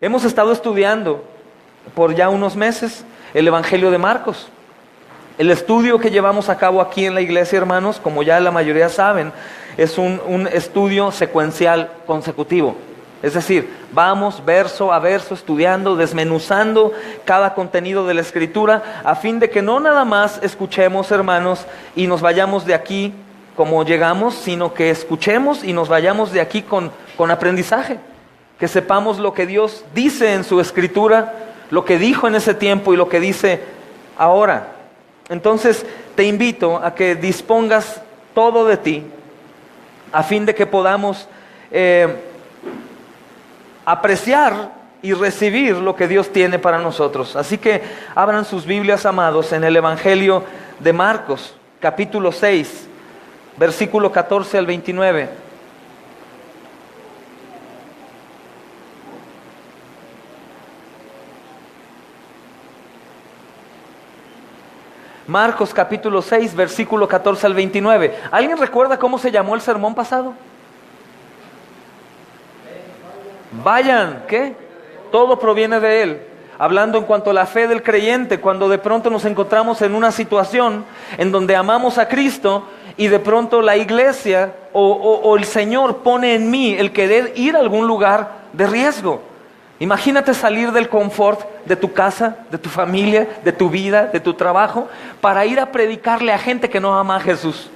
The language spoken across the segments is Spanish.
Hemos estado estudiando por ya unos meses el Evangelio de Marcos. El estudio que llevamos a cabo aquí en la iglesia, hermanos, como ya la mayoría saben, es un estudio secuencial consecutivo. Es decir, vamos verso a verso estudiando, desmenuzando cada contenido de la Escritura, a fin de que no nada más escuchemos, hermanos, y nos vayamos de aquí como llegamos, sino que escuchemos y nos vayamos de aquí con aprendizaje. Que sepamos lo que Dios dice en su Escritura, lo que dijo en ese tiempo y lo que dice ahora. Entonces te invito a que dispongas todo de ti, a fin de que podamos apreciar y recibir lo que Dios tiene para nosotros. Así que abran sus Biblias, amados, en el Evangelio de Marcos, capítulo 6, versículo 14 al 29. Marcos capítulo 6, versículo 14 al 29. ¿Alguien recuerda cómo se llamó el sermón pasado? Vayan, ¿qué? Todo proviene de Él. Hablando en cuanto a la fe del creyente, cuando de pronto nos encontramos en una situación en donde amamos a Cristo y de pronto la iglesia o el Señor pone en mí el querer ir a algún lugar de riesgo. Imagínate salir del confort de tu casa, de tu familia, de tu vida, de tu trabajo, para ir a predicarle a gente que no ama a Jesús.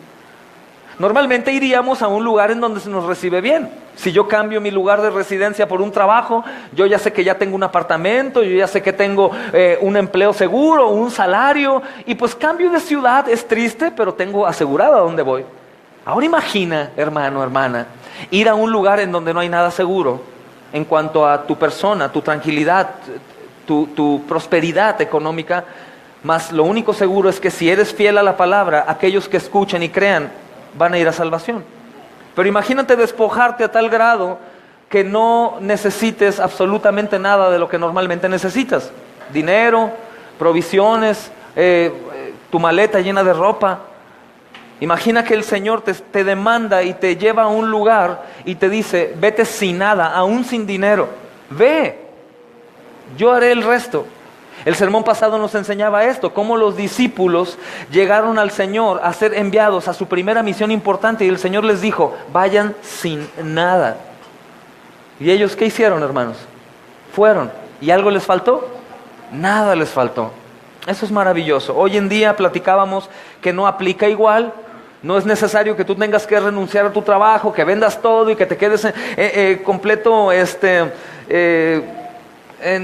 Normalmente iríamos a un lugar en donde se nos recibe bien. Si yo cambio mi lugar de residencia por un trabajo, yo ya sé que ya tengo un apartamento, yo ya sé que tengo un empleo seguro, un salario, y pues cambio de ciudad, es triste, pero tengo asegurado a dónde voy. Ahora imagina, hermano, hermana, ir a un lugar en donde no hay nada seguro en cuanto a tu persona, tu tranquilidad, tu prosperidad económica, mas lo único seguro es que si eres fiel a la palabra, aquellos que escuchen y crean van a ir a salvación. Pero imagínate despojarte a tal grado que no necesites absolutamente nada de lo que normalmente necesitas. Dinero, provisiones, tu maleta llena de ropa. Imagina que el Señor te demanda y te lleva a un lugar y te dice, vete sin nada, aún sin dinero. Ve, yo haré el resto. El sermón pasado nos enseñaba esto, cómo los discípulos llegaron al Señor a ser enviados a su primera misión importante y el Señor les dijo, vayan sin nada. ¿Y ellos qué hicieron, hermanos? Fueron. ¿Y algo les faltó? Nada les faltó. Eso es maravilloso. Hoy en día platicábamos que no aplica igual. No es necesario que tú tengas que renunciar a tu trabajo, que vendas todo y que te quedes completo en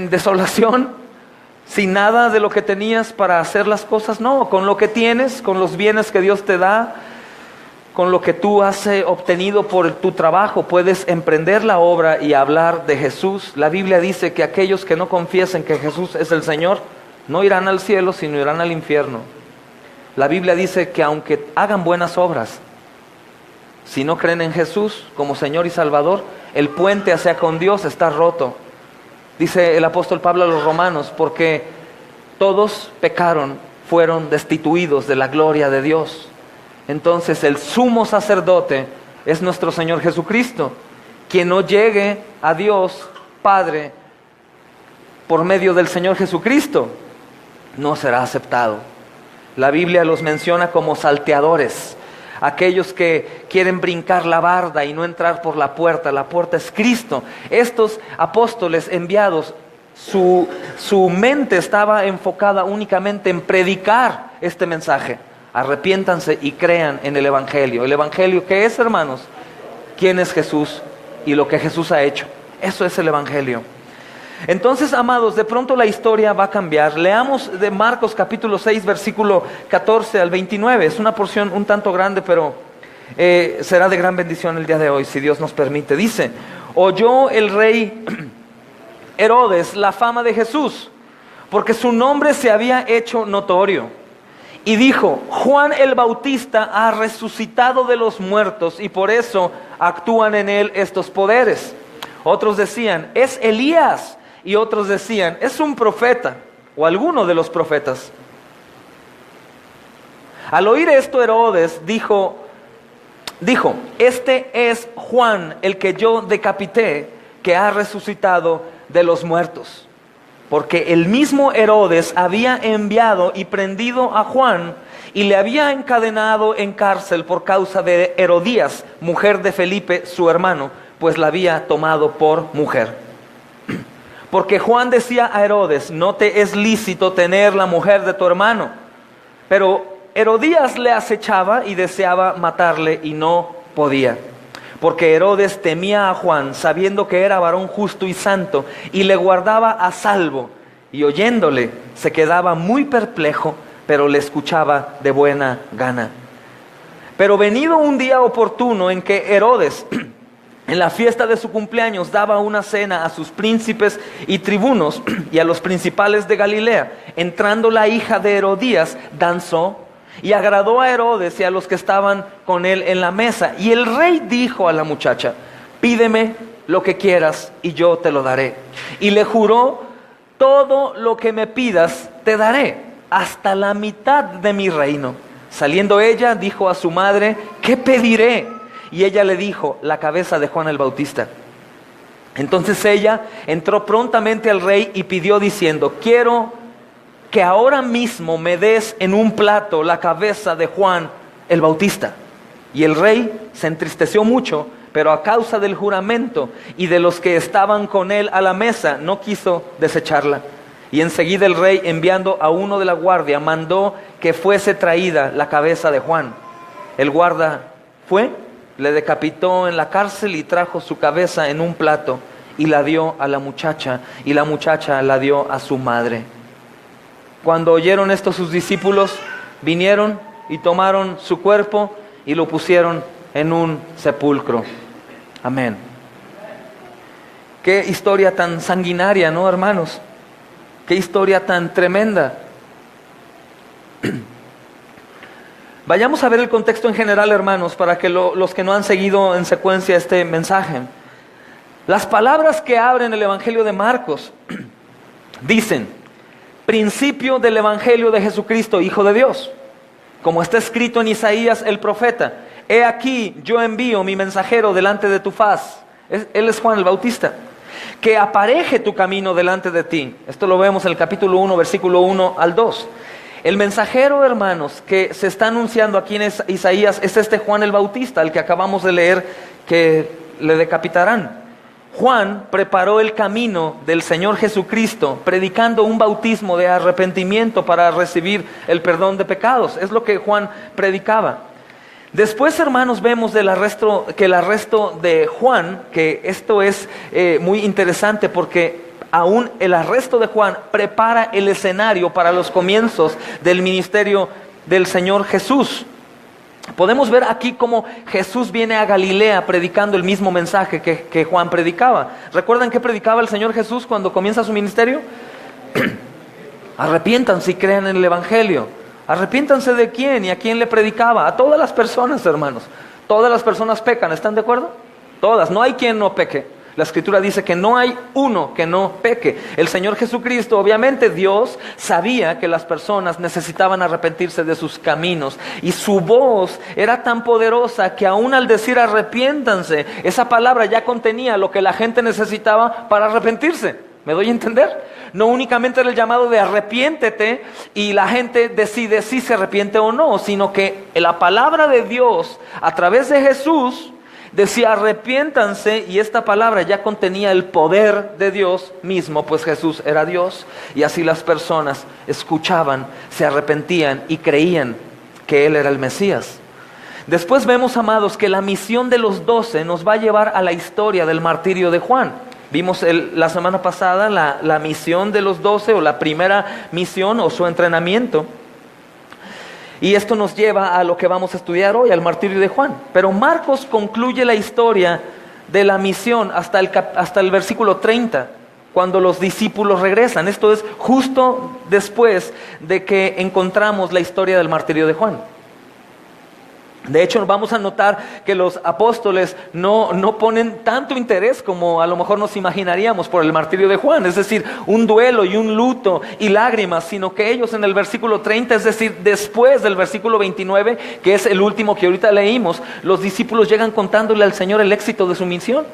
desolación, sin nada de lo que tenías para hacer las cosas. No, con lo que tienes, con los bienes que Dios te da, con lo que tú has obtenido por tu trabajo, puedes emprender la obra y hablar de Jesús. La Biblia dice que aquellos que no confiesen que Jesús es el Señor, no irán al cielo, sino irán al infierno. La Biblia dice que aunque hagan buenas obras, si no creen en Jesús como Señor y Salvador, el puente hacia con Dios está roto. Dice el apóstol Pablo a los romanos, porque todos pecaron, fueron destituidos de la gloria de Dios. Entonces el sumo sacerdote es nuestro Señor Jesucristo. Quien no llegue a Dios Padre por medio del Señor Jesucristo, no será aceptado. La Biblia los menciona como salteadores, aquellos que quieren brincar la barda y no entrar por la puerta es Cristo. Estos apóstoles enviados, su mente estaba enfocada únicamente en predicar este mensaje. Arrepiéntanse y crean en el Evangelio. ¿El Evangelio qué es, hermanos? ¿Quién es Jesús y lo que Jesús ha hecho? Eso es el Evangelio. Entonces, amados, de pronto la historia va a cambiar. Leamos de Marcos capítulo 6, versículo 14 al 29. Es una porción un tanto grande, pero será de gran bendición el día de hoy, si Dios nos permite. Dice, oyó el rey Herodes la fama de Jesús, porque su nombre se había hecho notorio. Y dijo, Juan el Bautista ha resucitado de los muertos y por eso actúan en él estos poderes. Otros decían, es Elías. Y otros decían, es un profeta o alguno de los profetas. Al oír esto, Herodes dijo, este es Juan, el que yo decapité, que ha resucitado de los muertos. Porque el mismo Herodes había enviado y prendido a Juan y le había encadenado en cárcel por causa de Herodías, mujer de Felipe, su hermano, pues la había tomado por mujer. Porque Juan decía a Herodes: no te es lícito tener la mujer de tu hermano. Pero Herodías le acechaba y deseaba matarle y no podía. Porque Herodes temía a Juan, sabiendo que era varón justo y santo, y le guardaba a salvo. Y oyéndole se quedaba muy perplejo, pero le escuchaba de buena gana. Pero venido un día oportuno en que Herodes, en la fiesta de su cumpleaños, daba una cena a sus príncipes y tribunos y a los principales de Galilea, entrando la hija de Herodías, danzó y agradó a Herodes y a los que estaban con él en la mesa. Y el rey dijo a la muchacha: pídeme lo que quieras y yo te lo daré. Y le juró: todo lo que me pidas te daré, hasta la mitad de mi reino. Saliendo ella, dijo a su madre: ¿qué pediré? Y ella le dijo: la cabeza de Juan el Bautista. Entonces ella entró prontamente al rey y pidió diciendo: quiero que ahora mismo me des en un plato la cabeza de Juan el Bautista. Y el rey se entristeció mucho, pero a causa del juramento y de los que estaban con él a la mesa, no quiso desecharla. Y enseguida el rey, enviando a uno de la guardia, mandó que fuese traída la cabeza de Juan. El guarda fue, le decapitó en la cárcel y trajo su cabeza en un plato y la dio a la muchacha, y la muchacha la dio a su madre. Cuando oyeron esto sus discípulos, vinieron y tomaron su cuerpo y lo pusieron en un sepulcro. Amén. Qué historia tan sanguinaria, ¿no, hermanos? Qué historia tan tremenda. Vayamos a ver el contexto en general, hermanos, para que los que no han seguido en secuencia este mensaje. Las palabras que abren el Evangelio de Marcos dicen: principio del Evangelio de Jesucristo, Hijo de Dios. Como está escrito en Isaías el profeta: he aquí, yo envío mi mensajero delante de tu faz. Él es Juan el Bautista. Que apareje tu camino delante de ti. Esto lo vemos en el capítulo 1, versículo 1 al 2. El mensajero, hermanos, que se está anunciando aquí en Isaías es este Juan el Bautista, el que acabamos de leer, que le decapitarán. Juan preparó el camino del Señor Jesucristo, predicando un bautismo de arrepentimiento para recibir el perdón de pecados. Es lo que Juan predicaba. Después, hermanos, vemos que el arresto de Juan, que esto es muy interesante porque aún el arresto de Juan prepara el escenario para los comienzos del ministerio del Señor Jesús. Podemos ver aquí cómo Jesús viene a Galilea predicando el mismo mensaje que Juan predicaba. ¿Recuerdan qué predicaba el Señor Jesús cuando comienza su ministerio? Arrepiéntanse y crean en el Evangelio. ¿Arrepiéntanse de quién y a quién le predicaba? A todas las personas, hermanos. Todas las personas pecan, ¿están de acuerdo? Todas, no hay quien no peque. La Escritura dice que no hay uno que no peque. El Señor Jesucristo, obviamente Dios, sabía que las personas necesitaban arrepentirse de sus caminos. Y su voz era tan poderosa que aún al decir arrepiéntanse, esa palabra ya contenía lo que la gente necesitaba para arrepentirse. ¿Me doy a entender? No únicamente era el llamado de arrepiéntete y la gente decide si se arrepiente o no, sino que la palabra de Dios a través de Jesús decía arrepiéntanse, y esta palabra ya contenía el poder de Dios mismo, pues Jesús era Dios, y así las personas escuchaban, se arrepentían y creían que Él era el Mesías. Después vemos, amados, que la misión de los 12 nos va a llevar a la historia del martirio de Juan. Vimos la semana pasada la misión de los 12, o la primera misión o su entrenamiento. Y esto nos lleva a lo que vamos a estudiar hoy, al martirio de Juan. Pero Marcos concluye la historia de la misión hasta el versículo 30, cuando los discípulos regresan. Esto es justo después de que encontramos la historia del martirio de Juan. De hecho, vamos a notar que los apóstoles no ponen tanto interés como a lo mejor nos imaginaríamos por el martirio de Juan, es decir, un duelo y un luto y lágrimas, sino que ellos en el versículo 30, es decir, después del versículo 29, que es el último que ahorita leímos, los discípulos llegan contándole al Señor el éxito de su misión.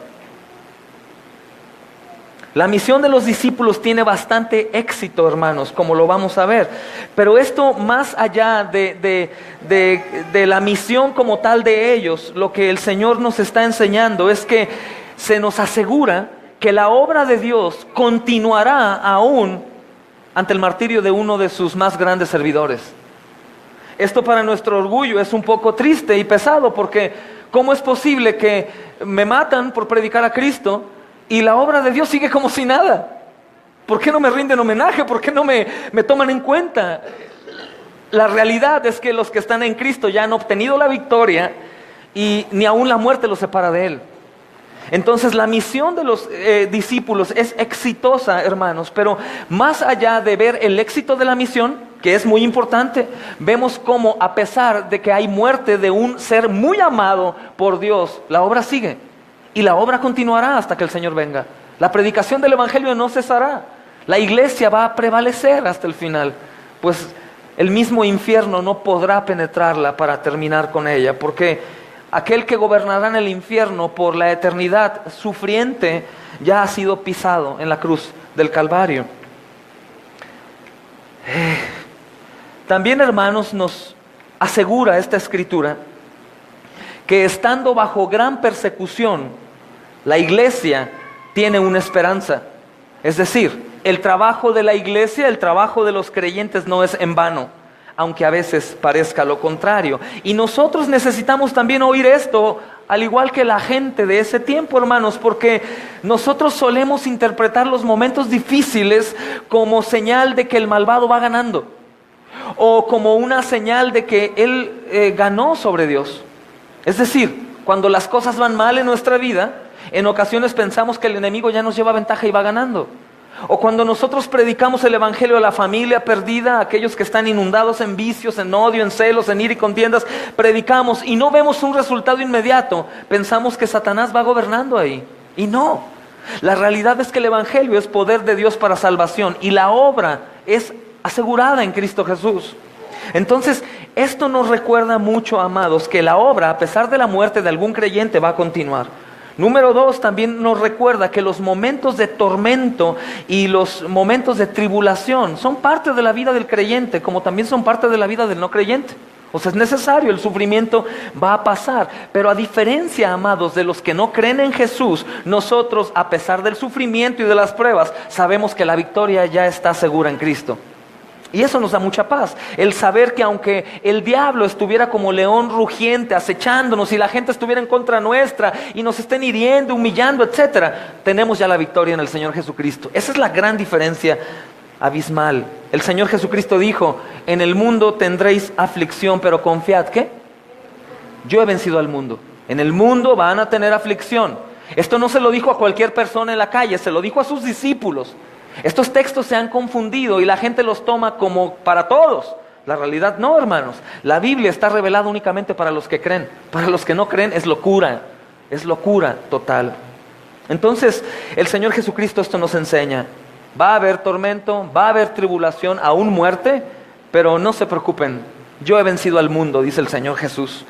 La misión de los discípulos tiene bastante éxito, hermanos, como lo vamos a ver. Pero esto, más allá de la misión como tal de ellos, lo que el Señor nos está enseñando es que se nos asegura que la obra de Dios continuará aún ante el martirio de uno de sus más grandes servidores. Esto para nuestro orgullo es un poco triste y pesado, porque ¿cómo es posible que me matan por predicar a Cristo y la obra de Dios sigue como si nada? ¿Por qué no me rinden homenaje? ¿Por qué no me toman en cuenta? La realidad es que los que están en Cristo ya han obtenido la victoria y ni aún la muerte los separa de Él. Entonces la misión de los discípulos es exitosa, hermanos, pero más allá de ver el éxito de la misión, que es muy importante, vemos cómo a pesar de que hay muerte de un ser muy amado por Dios, la obra sigue y la obra continuará hasta que el Señor venga. La predicación del Evangelio no cesará, la iglesia va a prevalecer hasta el final, pues el mismo infierno no podrá penetrarla para terminar con ella, porque aquel que gobernará en el infierno por la eternidad sufriente ya ha sido pisado en la cruz del Calvario. También, hermanos, nos asegura esta escritura que estando bajo gran persecución, la iglesia tiene una esperanza. Es decir, el trabajo de la iglesia, el trabajo de los creyentes no es en vano, aunque a veces parezca lo contrario. Y nosotros necesitamos también oír esto, al igual que la gente de ese tiempo, hermanos, porque nosotros solemos interpretar los momentos difíciles como señal de que el malvado va ganando, o como una señal de que él ganó sobre Dios. Es decir, cuando las cosas van mal en nuestra vida, en ocasiones pensamos que el enemigo ya nos lleva ventaja y va ganando. O cuando nosotros predicamos el evangelio a la familia perdida, a aquellos que están inundados en vicios, en odio, en celos, en ira y contiendas, predicamos y no vemos un resultado inmediato, pensamos que Satanás va gobernando ahí. Y no, la realidad es que el evangelio es poder de Dios para salvación y la obra es asegurada en Cristo Jesús. Entonces, esto nos recuerda mucho, amados, que la obra, a pesar de la muerte de algún creyente, va a continuar. Número 2, también nos recuerda que los momentos de tormento y los momentos de tribulación son parte de la vida del creyente, como también son parte de la vida del no creyente. O sea, es necesario, el sufrimiento va a pasar. Pero a diferencia, amados, de los que no creen en Jesús, nosotros, a pesar del sufrimiento y de las pruebas, sabemos que la victoria ya está segura en Cristo. Y eso nos da mucha paz, el saber que aunque el diablo estuviera como león rugiente acechándonos y la gente estuviera en contra nuestra y nos estén hiriendo, humillando, etcétera, tenemos ya la victoria en el Señor Jesucristo. Esa es la gran diferencia abismal. El Señor Jesucristo dijo: en el mundo tendréis aflicción, pero confiad, ¿qué? Yo he vencido al mundo. En el mundo van a tener aflicción. Esto no se lo dijo a cualquier persona en la calle, se lo dijo a sus discípulos. Estos textos se han confundido y la gente los toma como para todos. La realidad no, hermanos. La Biblia está revelada únicamente para los que creen. Para los que no creen es locura total. Entonces, el Señor Jesucristo esto nos enseña. Va a haber tormento, va a haber tribulación, aún muerte, pero no se preocupen. Yo he vencido al mundo, dice el Señor Jesús.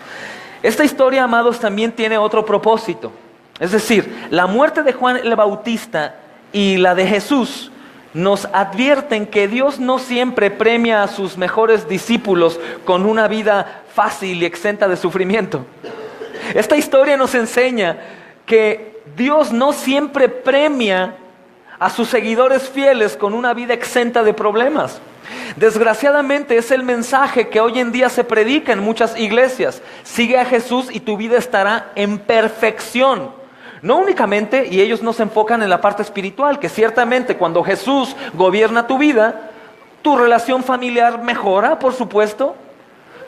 Esta historia, amados, también tiene otro propósito. Es decir, la muerte de Juan el Bautista y la de Jesús nos advierten que Dios no siempre premia a sus mejores discípulos con una vida fácil y exenta de sufrimiento. Esta historia nos enseña que Dios no siempre premia a sus seguidores fieles con una vida exenta de problemas. Desgraciadamente es el mensaje que hoy en día se predica en muchas iglesias. Sigue a Jesús y tu vida estará en perfección. No únicamente, y ellos no se enfocan en la parte espiritual, que ciertamente cuando Jesús gobierna tu vida, tu relación familiar mejora, por supuesto,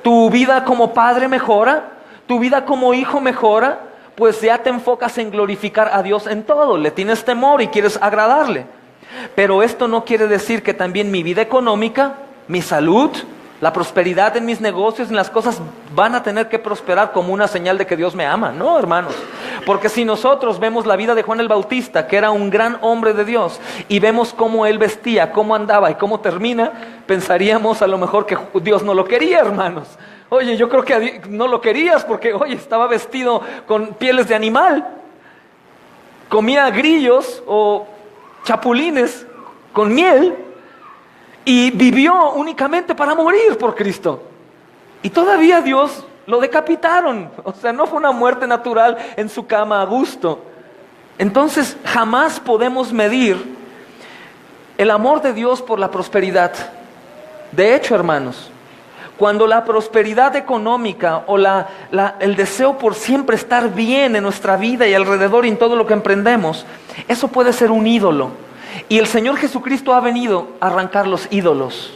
tu vida como padre mejora, tu vida como hijo mejora, pues ya te enfocas en glorificar a Dios en todo, le tienes temor y quieres agradarle. Pero esto no quiere decir que también mi vida económica, mi salud, la prosperidad en mis negocios, en las cosas van a tener que prosperar como una señal de que Dios me ama. No, hermanos. Porque si nosotros vemos la vida de Juan el Bautista, que era un gran hombre de Dios, y vemos cómo él vestía, cómo andaba y cómo termina, pensaríamos a lo mejor que Dios no lo quería, hermanos. Oye, yo creo que no lo querías porque, oye, estaba vestido con pieles de animal. Comía grillos o chapulines con miel y vivió únicamente para morir por Cristo. Y todavía Dios lo decapitaron. O sea, no fue una muerte natural en su cama a gusto. Entonces, jamás podemos medir el amor de Dios por la prosperidad. De hecho, hermanos, cuando la prosperidad económica o el deseo por siempre estar bien en nuestra vida y alrededor y en todo lo que emprendemos, eso puede ser un ídolo. Y el Señor Jesucristo ha venido a arrancar los ídolos.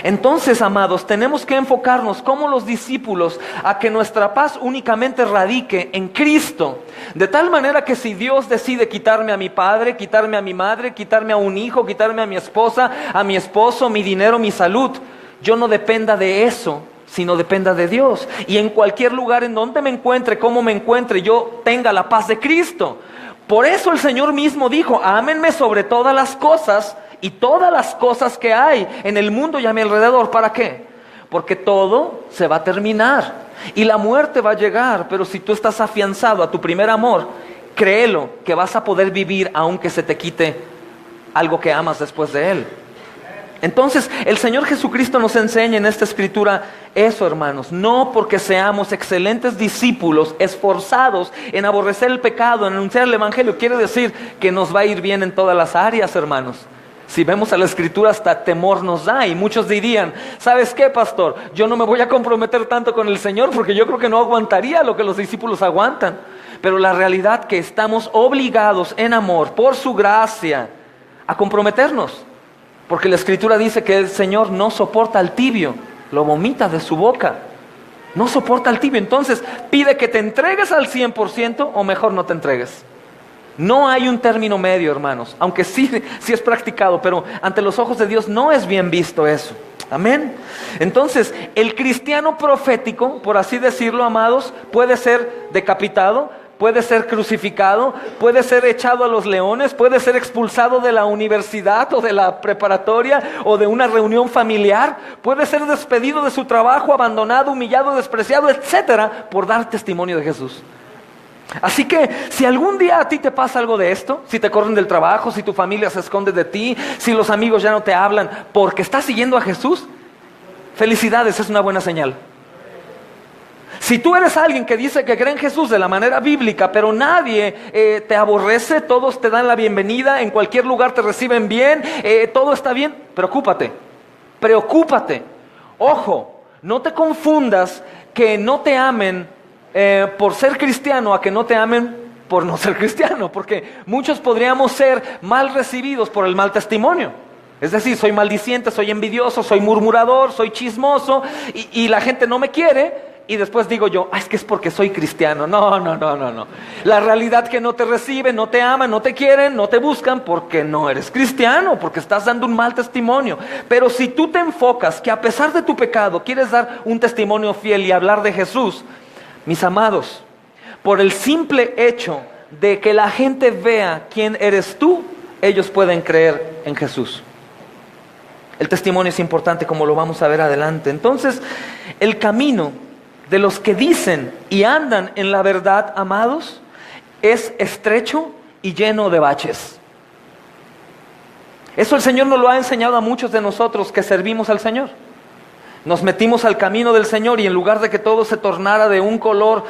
Entonces, amados, tenemos que enfocarnos como los discípulos a que nuestra paz únicamente radique en Cristo. De tal manera que si Dios decide quitarme a mi padre, quitarme a mi madre, quitarme a un hijo, quitarme a mi esposa, a mi esposo, mi dinero, mi salud, yo no dependa de eso, sino dependa de Dios. Y en cualquier lugar en donde me encuentre, como me encuentre, yo tenga la paz de Cristo. Por eso el Señor mismo dijo: ámenme sobre todas las cosas y todas las cosas que hay en el mundo y a mi alrededor. ¿Para qué? Porque todo se va a terminar y la muerte va a llegar. Pero si tú estás afianzado a tu primer amor, créelo que vas a poder vivir aunque se te quite algo que amas después de Él. Entonces, el Señor Jesucristo nos enseña en esta escritura eso, hermanos. No porque seamos excelentes discípulos, esforzados en aborrecer el pecado, en anunciar el Evangelio, quiere decir que nos va a ir bien en todas las áreas, hermanos. Si vemos a la escritura, hasta temor nos da. Y muchos dirían: ¿sabes qué, pastor? Yo no me voy a comprometer tanto con el Señor porque yo creo que no aguantaría lo que los discípulos aguantan. Pero la realidad que estamos obligados en amor, por su gracia, a comprometernos. Porque la escritura dice que el Señor no soporta al tibio, lo vomita de su boca. No soporta al tibio. Entonces pide que te entregues al 100% o mejor no te entregues. No hay un término medio, hermanos. Aunque sí es practicado, pero ante los ojos de Dios no es bien visto eso. Amén. Entonces, el cristiano profético, por así decirlo, amados, puede ser decapitado, puede ser crucificado, puede ser echado a los leones, puede ser expulsado de la universidad o de la preparatoria o de una reunión familiar, puede ser despedido de su trabajo, abandonado, humillado, despreciado, etcétera, por dar testimonio de Jesús. Así que si algún día a ti te pasa algo de esto, si te corren del trabajo, si tu familia se esconde de ti, si los amigos ya no te hablan porque estás siguiendo a Jesús, felicidades, es una buena señal. Si tú eres alguien que dice que cree en Jesús de la manera bíblica, pero nadie te aborrece, todos te dan la bienvenida, en cualquier lugar te reciben bien, todo está bien, preocúpate. Ojo, no te confundas que no te amen por ser cristiano a que no te amen por no ser cristiano, porque muchos podríamos ser mal recibidos por el mal testimonio. Es decir, soy maldiciente, soy envidioso, soy murmurador, soy chismoso y la gente no me quiere. Y después digo yo: es que es porque soy cristiano. No. La realidad que no te reciben, no te aman, no te quieren, no te buscan porque no eres cristiano, porque estás dando un mal testimonio. Pero si tú te enfocas que a pesar de tu pecado quieres dar un testimonio fiel y hablar de Jesús, mis amados, por el simple hecho de que la gente vea quién eres tú, ellos pueden creer en Jesús. El testimonio es importante, como lo vamos a ver adelante. Entonces, el camino de los que dicen y andan en la verdad, amados, es estrecho y lleno de baches. Eso el Señor nos lo ha enseñado a muchos de nosotros que servimos al Señor. Nos metimos al camino del Señor y en lugar de que todo se tornara de un color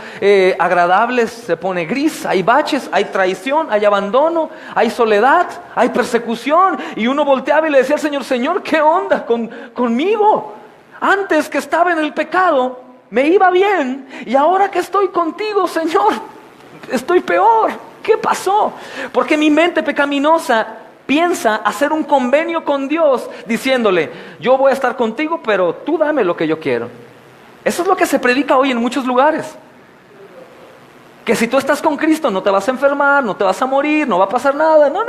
agradable, se pone gris. Hay baches, hay traición, hay abandono, hay soledad, hay persecución. Y uno volteaba y le decía al Señor: Señor, ¿qué onda conmigo? Antes que estaba en el pecado me iba bien, y ahora que estoy contigo, Señor, estoy peor. ¿Qué pasó? Porque mi mente pecaminosa piensa hacer un convenio con Dios, diciéndole: yo voy a estar contigo, pero tú dame lo que yo quiero. Eso es lo que se predica hoy en muchos lugares. Que si tú estás con Cristo no te vas a enfermar, no te vas a morir, no va a pasar nada, no.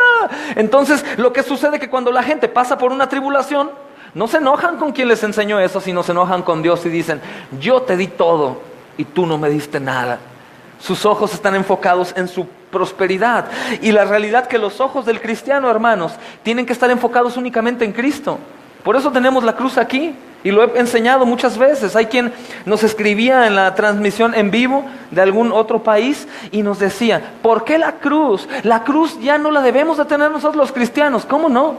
Entonces, lo que sucede es que cuando la gente pasa por una tribulación, no se enojan con quien les enseñó eso, sino se enojan con Dios y dicen: yo te di todo y tú no me diste nada. Sus ojos están enfocados en su prosperidad. Y la realidad que los ojos del cristiano, hermanos, tienen que estar enfocados únicamente en Cristo. Por eso tenemos la cruz aquí. Y lo he enseñado muchas veces. Hay quien nos escribía en la transmisión en vivo de algún otro país y nos decía, ¿por qué la cruz? La cruz ya no la debemos de tener nosotros los cristianos. ¿Cómo no?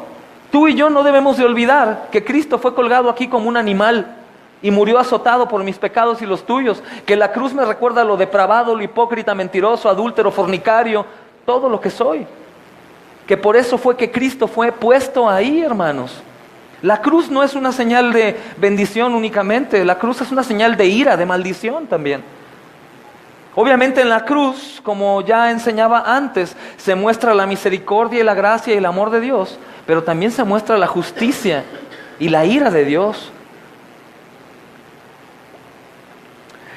Tú y yo no debemos de olvidar que Cristo fue colgado aquí como un animal y murió azotado por mis pecados y los tuyos. Que la cruz me recuerda lo depravado, lo hipócrita, mentiroso, adúltero, fornicario, todo lo que soy. Que por eso fue que Cristo fue puesto ahí, hermanos. La cruz no es una señal de bendición únicamente, la cruz es una señal de ira, de maldición también. Obviamente en la cruz, como ya enseñaba antes, se muestra la misericordia y la gracia y el amor de Dios, pero también se muestra la justicia y la ira de Dios.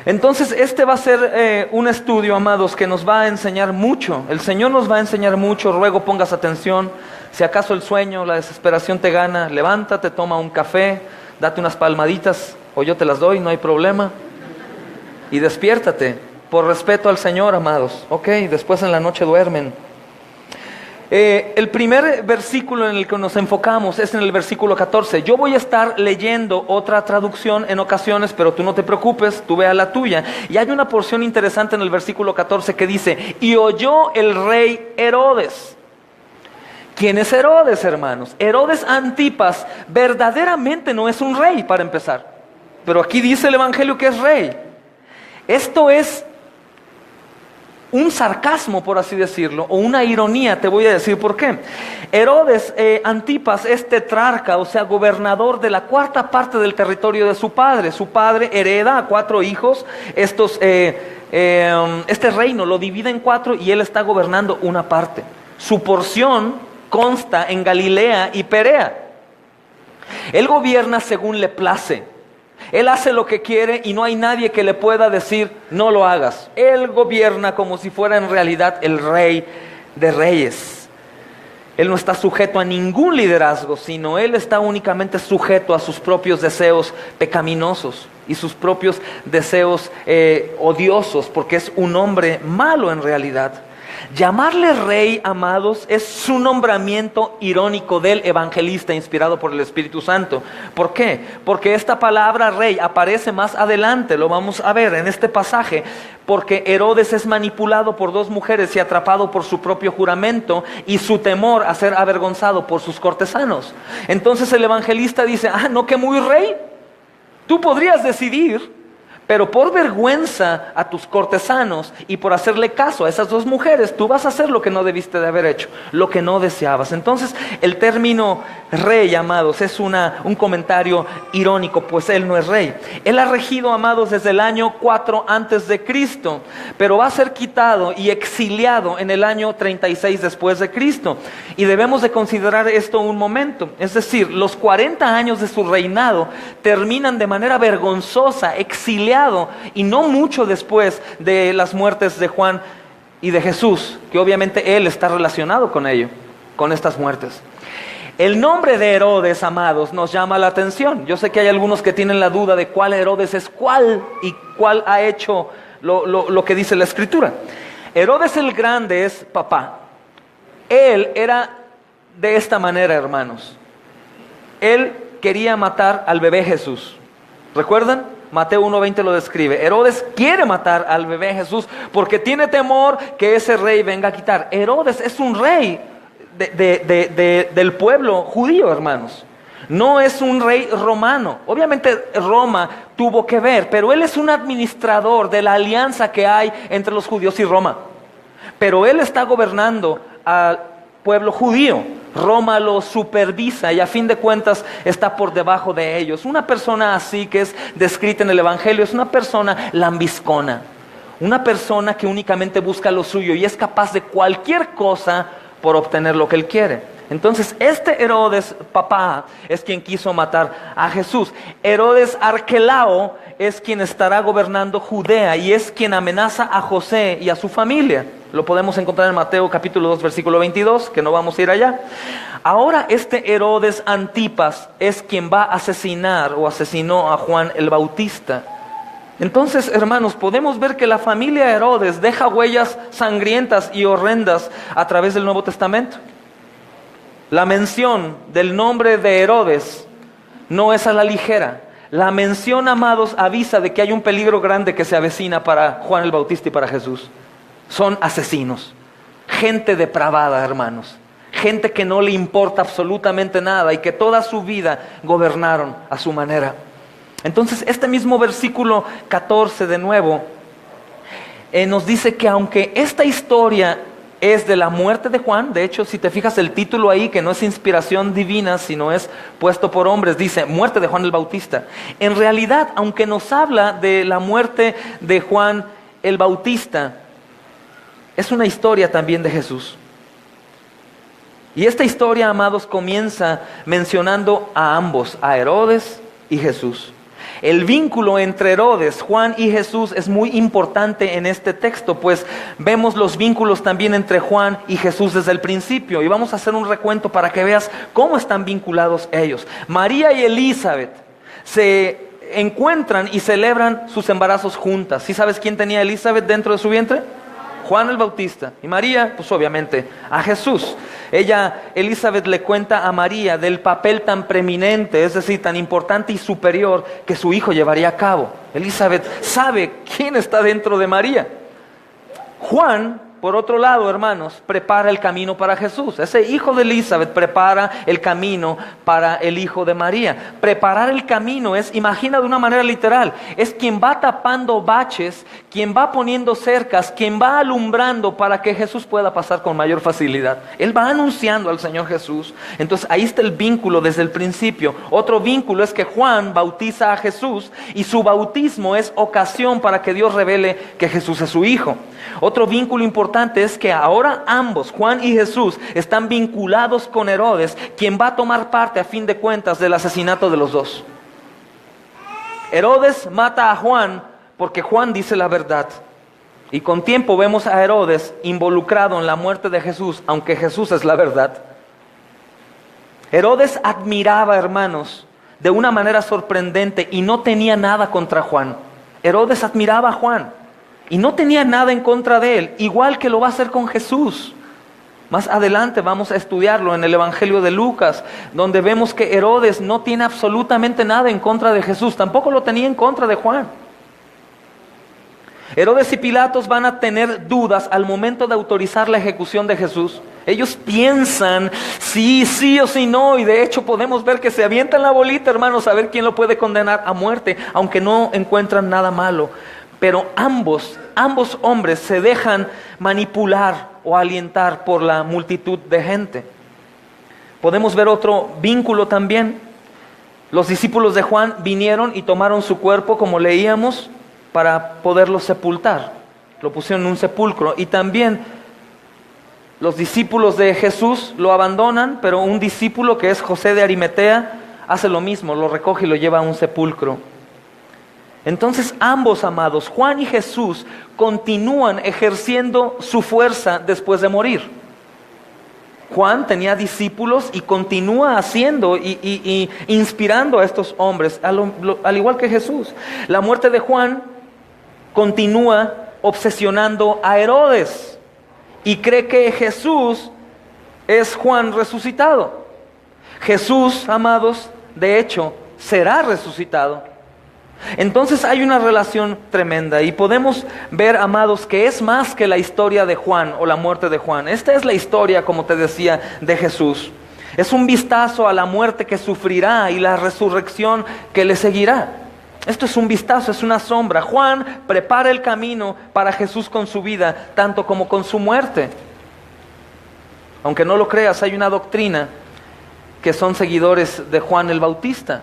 Entonces este va a ser un estudio, amados, que nos va a enseñar mucho. El Señor nos va a enseñar mucho, ruego pongas atención. Si acaso el sueño, la desesperación te gana, levántate, toma un café, date unas palmaditas, o yo te las doy, no hay problema. Y despiértate, por respeto al Señor, amados. Ok, después en la noche duermen. El primer versículo en el que nos enfocamos es en el versículo 14. Yo voy a estar leyendo otra traducción en ocasiones, pero tú no te preocupes, tú vea la tuya. Y hay una porción interesante en el versículo 14 que dice, y oyó el rey Herodes. ¿Quién es Herodes, hermanos? Herodes Antipas verdaderamente no es un rey, para empezar. Pero aquí dice el Evangelio que es rey. Esto es un sarcasmo, por así decirlo, o una ironía, te voy a decir por qué. Herodes Antipas es tetrarca, o sea, gobernador de la cuarta parte del territorio de su padre. Su padre hereda a 4 hijos. Este reino lo divide en 4 y él está gobernando una parte. Su porción consta en Galilea y Perea. Él gobierna según le place. Él hace lo que quiere y no hay nadie que le pueda decir, no lo hagas. Él gobierna como si fuera en realidad el rey de reyes. Él no está sujeto a ningún liderazgo, sino él está únicamente sujeto a sus propios deseos pecaminosos y sus propios deseos odiosos, porque es un hombre malo en realidad. Llamarle rey, amados, es su nombramiento irónico del evangelista inspirado por el Espíritu Santo. ¿Por qué? Porque esta palabra rey aparece más adelante, lo vamos a ver en este pasaje, porque Herodes es manipulado por 2 mujeres y atrapado por su propio juramento y su temor a ser avergonzado por sus cortesanos. Entonces el evangelista dice, no que muy rey, tú podrías decidir. Pero por vergüenza a tus cortesanos y por hacerle caso a esas 2 mujeres, tú vas a hacer lo que no debiste de haber hecho, lo que no deseabas. Entonces, el término rey, amados, es un comentario irónico, pues él no es rey. Él ha regido, amados, desde el año 4 antes de Cristo, pero va a ser quitado y exiliado en el año 36 después de Cristo. Y debemos de considerar esto un momento. Es decir, los 40 años de su reinado terminan de manera vergonzosa, exiliado, y no mucho después de las muertes de Juan y de Jesús, que obviamente él está relacionado con ello, con estas muertes. El nombre de Herodes, amados, nos llama la atención. Yo sé que hay algunos que tienen la duda de cuál Herodes es cuál y cuál ha hecho lo que dice la Escritura. Herodes el Grande es papá. Él era de esta manera, hermanos. Él quería matar al bebé Jesús. ¿Recuerdan? Mateo 1:20 lo describe. Herodes quiere matar al bebé Jesús porque tiene temor que ese rey venga a quitar. Herodes es un rey del pueblo judío, hermanos. No es un rey romano. Obviamente Roma tuvo que ver, pero él es un administrador de la alianza que hay entre los judíos y Roma. Pero él está gobernando al pueblo judío. Roma lo supervisa y a fin de cuentas está por debajo de ellos. Una persona así que es descrita en el Evangelio es una persona lambiscona, una persona que únicamente busca lo suyo y es capaz de cualquier cosa por obtener lo que él quiere. Entonces este Herodes, papá, es quien quiso matar a Jesús. Herodes Arquelao es quien estará gobernando Judea y es quien amenaza a José y a su familia. Lo podemos encontrar en Mateo capítulo 2 versículo 22, que no vamos a ir allá. Ahora este Herodes Antipas es quien va a asesinar o asesinó a Juan el Bautista. Entonces, hermanos, podemos ver que la familia Herodes deja huellas sangrientas y horrendas a través del Nuevo Testamento. La mención del nombre de Herodes no es a la ligera. La mención, amados, avisa de que hay un peligro grande que se avecina para Juan el Bautista y para Jesús. Son asesinos, gente depravada, hermanos, gente que no le importa absolutamente nada y que toda su vida gobernaron a su manera. Entonces, este mismo versículo 14 de nuevo nos dice que aunque esta historia es de la muerte de Juan, de hecho, si te fijas el título ahí, que no es inspiración divina, sino es puesto por hombres, dice muerte de Juan el Bautista. En realidad, aunque nos habla de la muerte de Juan el Bautista, es una historia también de Jesús. Y esta historia, amados, comienza mencionando a ambos, a Herodes y Jesús. El vínculo entre Herodes, Juan y Jesús es muy importante en este texto, pues vemos los vínculos también entre Juan y Jesús desde el principio. Y vamos a hacer un recuento para que veas cómo están vinculados ellos. María y Elizabeth se encuentran y celebran sus embarazos juntas. ¿Sí sabes quién tenía a Elizabeth dentro de su vientre? Juan el Bautista. Y María, pues obviamente, a Jesús. Elizabeth le cuenta a María del papel tan preeminente, es decir, tan importante y superior que su hijo llevaría a cabo. Elizabeth sabe quién está dentro de María. Juan, por otro lado, hermanos, prepara el camino para Jesús. Ese hijo de Elizabeth prepara el camino para el hijo de María. Preparar el camino es, imagina de una manera literal, es quien va tapando baches, quien va poniendo cercas, quien va alumbrando para que Jesús pueda pasar con mayor facilidad. Él va anunciando al Señor Jesús. Entonces ahí está el vínculo desde el principio. Otro vínculo es que Juan bautiza a Jesús y su bautismo es ocasión para que Dios revele que Jesús es su hijo. Otro vínculo importante es que ahora ambos, Juan y Jesús, están vinculados con Herodes, quien va a tomar parte a fin de cuentas del asesinato de los dos. Herodes mata a Juan porque Juan dice la verdad. Y con tiempo vemos a Herodes involucrado en la muerte de Jesús, aunque Jesús es la verdad. Herodes admiraba, hermanos, de una manera sorprendente y no tenía nada contra Juan. Herodes admiraba a Juan y no tenía nada en contra de él, igual que lo va a hacer con Jesús. Más adelante vamos a estudiarlo en el Evangelio de Lucas, donde vemos que Herodes no tiene absolutamente nada en contra de Jesús, tampoco lo tenía en contra de Juan. Herodes y Pilatos van a tener dudas al momento de autorizar la ejecución de Jesús. Ellos piensan sí o sí no, y de hecho podemos ver que se avientan la bolita, hermanos, a ver quién lo puede condenar a muerte, aunque no encuentran nada malo. Pero ambos hombres se dejan manipular o alientar por la multitud de gente. Podemos ver otro vínculo también. Los discípulos de Juan vinieron y tomaron su cuerpo, como leíamos, para poderlo sepultar. Lo pusieron en un sepulcro. Y también los discípulos de Jesús lo abandonan, pero un discípulo que es José de Arimatea hace lo mismo, lo recoge y lo lleva a un sepulcro. Entonces ambos, amados, Juan y Jesús, continúan ejerciendo su fuerza después de morir. Juan tenía discípulos y continúa haciendo y inspirando a estos hombres, al igual que Jesús. La muerte de Juan continúa obsesionando a Herodes y cree que Jesús es Juan resucitado. Jesús, amados, de hecho, será resucitado. Entonces hay una relación tremenda y podemos ver, amados, que es más que la historia de Juan o la muerte de Juan. Esta es la historia, como te decía, de Jesús. Es un vistazo a la muerte que sufrirá y la resurrección que le seguirá. Esto es un vistazo, es una sombra. Juan prepara el camino para Jesús con su vida, tanto como con su muerte. Aunque no lo creas, hay una doctrina que son seguidores de Juan el Bautista,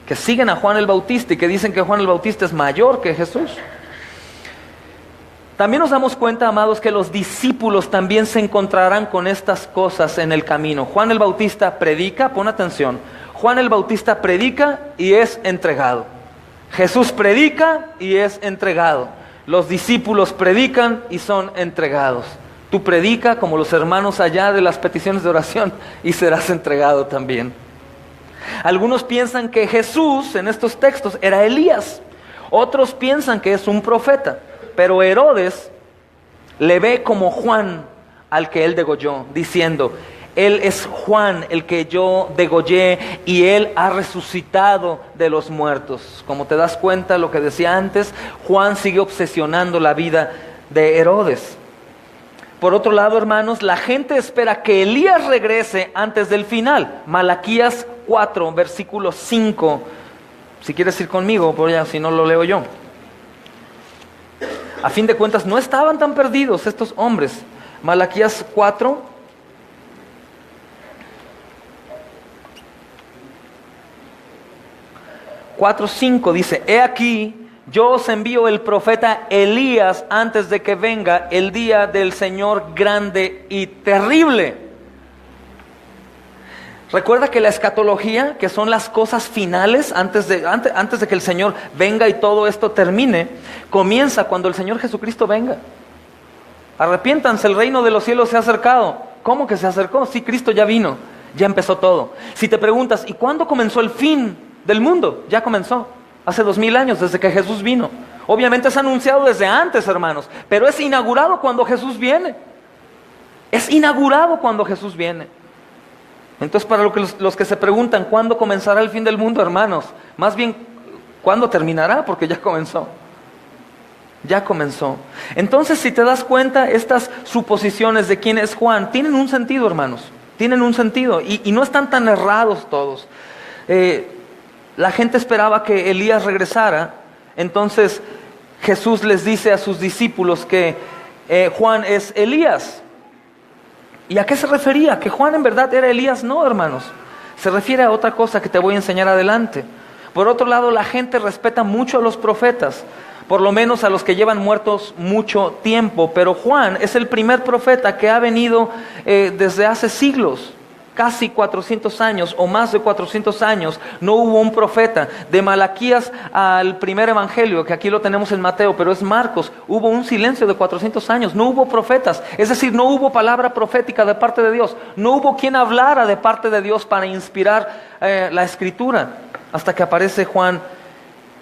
que siguen a Juan el Bautista y que dicen que Juan el Bautista es mayor que Jesús. También nos damos cuenta, amados, que los discípulos también se encontrarán con estas cosas en el camino. Juan el Bautista predica, pon atención, Juan el Bautista predica y es entregado. Jesús predica y es entregado. Los discípulos predican y son entregados. Tú predica como los hermanos allá de las peticiones de oración y serás entregado también. Algunos piensan que Jesús en estos textos era Elías. Otros piensan que es un profeta. Pero Herodes le ve como Juan al que él degolló, diciendo: Él es Juan, el que yo degollé, y Él ha resucitado de los muertos. Como te das cuenta, lo que decía antes, Juan sigue obsesionando la vida de Herodes. Por otro lado, hermanos, la gente espera que Elías regrese antes del final. Malaquías 4, versículo 5. Si quieres ir conmigo, por allá, si no lo leo yo. A fin de cuentas, no estaban tan perdidos estos hombres. Malaquías 4. 4:5 dice: He aquí, yo os envío el profeta Elías antes de que venga el día del Señor grande y terrible. Recuerda que la escatología, que son las cosas finales, antes de que el Señor venga y todo esto termine, comienza cuando el Señor Jesucristo venga. Arrepiéntanse, el reino de los cielos se ha acercado. ¿Cómo que se acercó? Sí, Cristo ya vino, ya empezó todo. Si te preguntas, ¿y cuándo comenzó el fin del mundo? Ya comenzó, hace 2000 años, desde que Jesús vino. Obviamente es anunciado desde antes, hermanos, pero es inaugurado cuando Jesús viene. Es inaugurado cuando Jesús viene. Entonces, para los que se preguntan, ¿cuándo comenzará el fin del mundo, hermanos? Más bien, ¿cuándo terminará? Porque ya comenzó. Ya comenzó. Entonces, si te das cuenta, estas suposiciones de quién es Juan tienen un sentido, hermanos. Tienen un sentido y no están tan errados todos. La gente esperaba que Elías regresara. Entonces Jesús les dice a sus discípulos que Juan es Elías. ¿Y a qué se refería? ¿Que Juan en verdad era Elías? No, hermanos. Se refiere a otra cosa que te voy a enseñar adelante. Por otro lado, la gente respeta mucho a los profetas, por lo menos a los que llevan muertos mucho tiempo. Pero Juan es el primer profeta que ha venido desde hace siglos. Casi 400 años o más de 400 años no hubo un profeta. De Malaquías al primer evangelio, que aquí lo tenemos en Mateo, pero es Marcos, hubo un silencio de 400 años, no hubo profetas. Es decir, no hubo palabra profética de parte de Dios, no hubo quien hablara de parte de Dios para inspirar la escritura, hasta que aparece Juan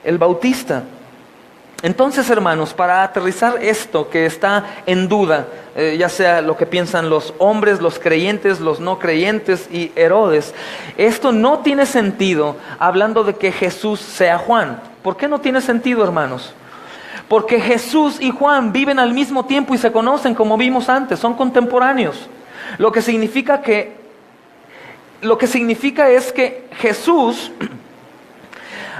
el Bautista. Entonces, hermanos, para aterrizar esto que está en duda, ya sea lo que piensan los hombres, los creyentes, los no creyentes y Herodes, esto no tiene sentido hablando de que Jesús sea Juan. ¿Por qué no tiene sentido, hermanos? Porque Jesús y Juan viven al mismo tiempo y se conocen, como vimos antes, son contemporáneos. Lo que significa es que Jesús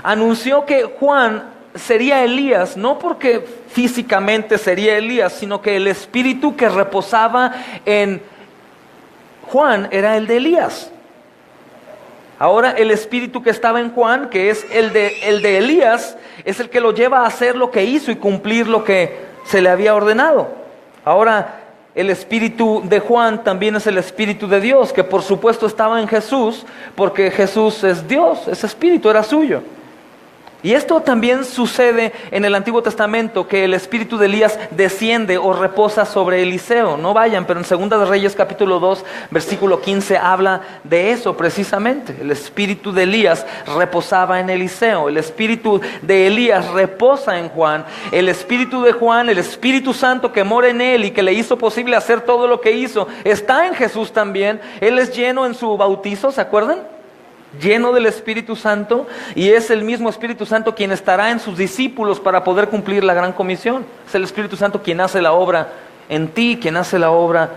anunció que Juan sería Elías, no porque físicamente sería Elías, sino que el espíritu que reposaba en Juan era el de Elías. Ahora el espíritu que estaba en Juan, que es el de Elías, es el que lo lleva a hacer lo que hizo y cumplir lo que se le había ordenado. Ahora el espíritu de Juan también es el espíritu de Dios, que por supuesto estaba en Jesús, porque Jesús es Dios, ese espíritu era suyo. Y esto también sucede en el Antiguo Testamento, que el espíritu de Elías desciende o reposa sobre Eliseo. No vayan, pero en 2 de Reyes capítulo 2, versículo 15 habla de eso precisamente. El espíritu de Elías reposaba en Eliseo. El espíritu de Elías reposa en Juan. El espíritu de Juan, el Espíritu Santo que mora en él y que le hizo posible hacer todo lo que hizo, está en Jesús también. Él es lleno en su bautizo, ¿se acuerdan? Lleno del Espíritu Santo, y es el mismo Espíritu Santo quien estará en sus discípulos para poder cumplir la gran comisión. Es el Espíritu Santo quien hace la obra en ti, quien hace la obra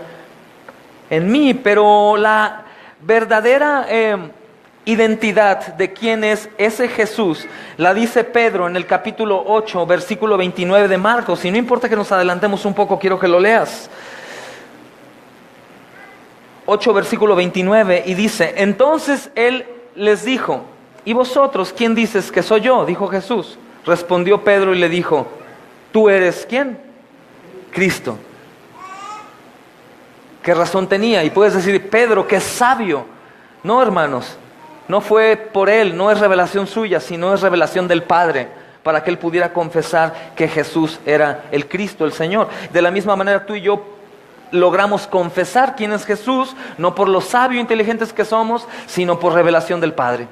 en mí. Pero la verdadera identidad de quién es ese Jesús la dice Pedro en el capítulo 8, versículo 29 de Marcos. Y no importa que nos adelantemos un poco, quiero que lo leas. 8, versículo 29, y dice: entonces él les dijo: ¿y vosotros quién dices que soy yo? Dijo Jesús. Respondió Pedro y le dijo: ¿tú eres quién? Cristo. ¿Qué razón tenía? Y puedes decir: Pedro, qué sabio. No, hermanos, no fue por él, no es revelación suya, sino es revelación del Padre, para que él pudiera confesar que Jesús era el Cristo, el Señor. De la misma manera tú y yo logramos confesar quién es Jesús, no por lo sabio e inteligentes que somos, sino por revelación del Padre.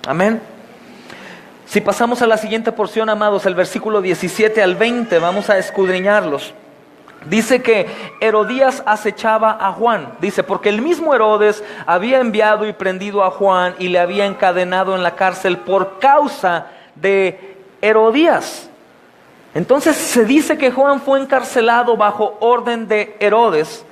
Amén. Si pasamos a la siguiente porción, amados, el versículo 17 al 20, vamos a escudriñarlos. Dice que Herodías acechaba a Juan. Dice, porque el mismo Herodes había enviado y prendido a Juan y le había encadenado en la cárcel por causa de Herodías. Entonces se dice que Juan fue encarcelado bajo orden de Herodes.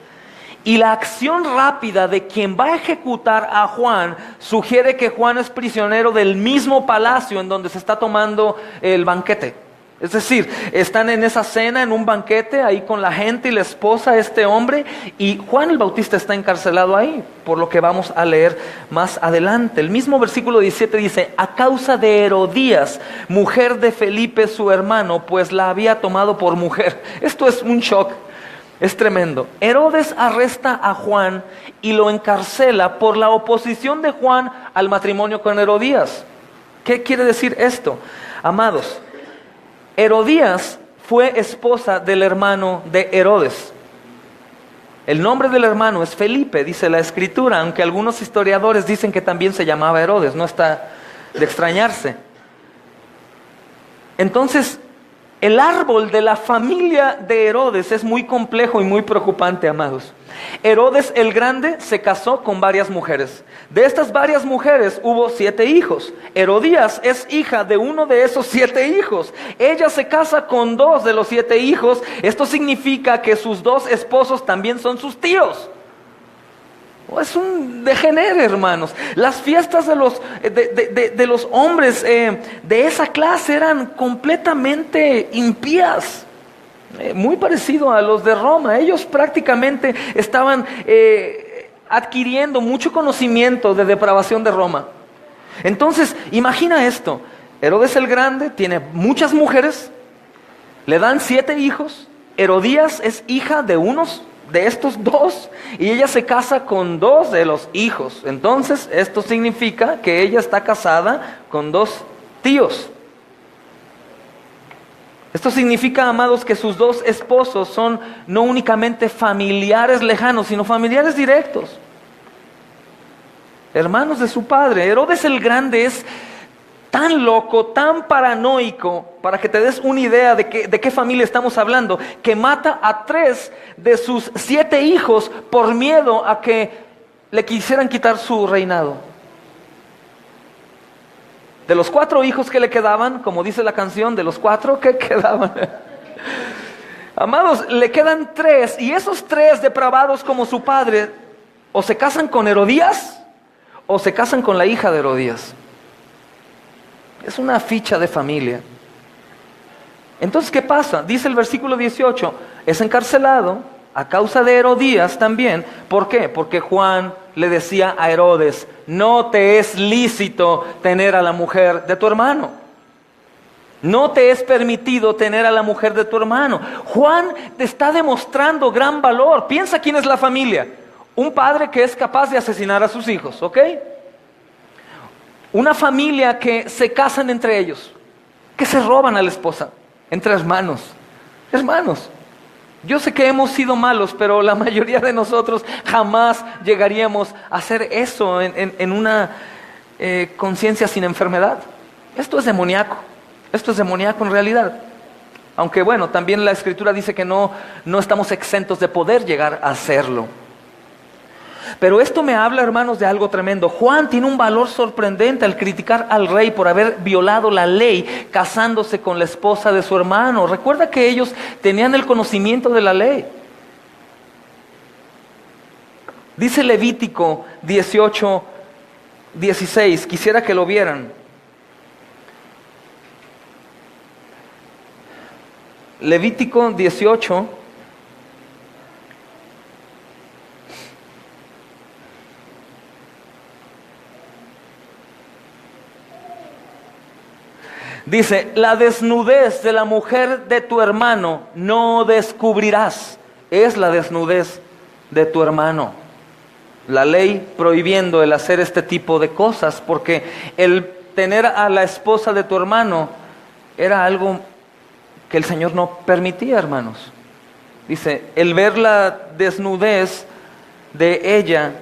Y la acción rápida de quien va a ejecutar a Juan sugiere que Juan es prisionero del mismo palacio en donde se está tomando el banquete. Es decir, están en esa cena, en un banquete, ahí con la gente y la esposa de este hombre, y Juan el Bautista está encarcelado ahí, por lo que vamos a leer más adelante. El mismo versículo 17 dice, a causa de Herodías, mujer de Felipe su hermano, pues la había tomado por mujer. Esto es un shock, es tremendo. Herodes arresta a Juan y lo encarcela por la oposición de Juan al matrimonio con Herodías. ¿Qué quiere decir esto? Amados, Herodías fue esposa del hermano de Herodes. El nombre del hermano es Felipe, dice la escritura, aunque algunos historiadores dicen que también se llamaba Herodes, no está de extrañarse. Entonces, el árbol de la familia de Herodes es muy complejo y muy preocupante, amados. Herodes el Grande se casó con varias mujeres. De estas varias mujeres hubo 7 hijos. Herodías es hija de uno de esos 7 hijos. Ella se casa con 2 de los 7 hijos. Esto significa que sus 2 esposos también son sus tíos. Es un degenere, hermanos. Las fiestas de los hombres de esa clase eran completamente impías. Muy parecido a los de Roma. Ellos prácticamente estaban adquiriendo mucho conocimiento de depravación de Roma. Entonces, imagina esto. Herodes el Grande tiene muchas mujeres, le dan 7 hijos. Herodías es hija de unos de estos 2 y ella se casa con 2 de los hijos. Entonces esto significa que ella está casada con 2 tíos. Esto significa, amados, que sus 2 esposos son no únicamente familiares lejanos, sino familiares directos, hermanos de su padre. Herodes el Grande es tan loco, tan paranoico, para que te des una idea de qué familia estamos hablando, que mata a 3 de sus 7 hijos por miedo a que le quisieran quitar su reinado. De los 4 hijos que le quedaban, como dice la canción, de los 4 que quedaban, amados, le quedan 3, y esos 3 depravados como su padre, o se casan con Herodías, o se casan con la hija de Herodías. Es una ficha de familia. Entonces, ¿qué pasa? Dice el versículo 18, es encarcelado a causa de Herodías también. ¿Por qué? Porque Juan le decía a Herodes, no te es lícito tener a la mujer de tu hermano. No te es permitido tener a la mujer de tu hermano. Juan te está demostrando gran valor. Piensa quién es la familia. Un padre que es capaz de asesinar a sus hijos, ¿ok? Una familia que se casan entre ellos, que se roban a la esposa, entre hermanos. Hermanos, yo sé que hemos sido malos, pero la mayoría de nosotros jamás llegaríamos a hacer eso en una conciencia sin enfermedad. Esto es demoníaco, esto es demoníaco en realidad. Aunque bueno, también la Escritura dice que no estamos exentos de poder llegar a hacerlo. Pero esto me habla, hermanos, de algo tremendo. Juan tiene un valor sorprendente al criticar al rey por haber violado la ley casándose con la esposa de su hermano. Recuerda que ellos tenían el conocimiento de la ley. Dice Levítico 18:16, quisiera que lo vieran. Levítico 18. Dice, la desnudez de la mujer de tu hermano no descubrirás. Es la desnudez de tu hermano. La ley prohibiendo el hacer este tipo de cosas, porque el tener a la esposa de tu hermano era algo que el Señor no permitía, hermanos. Dice, el ver la desnudez de ella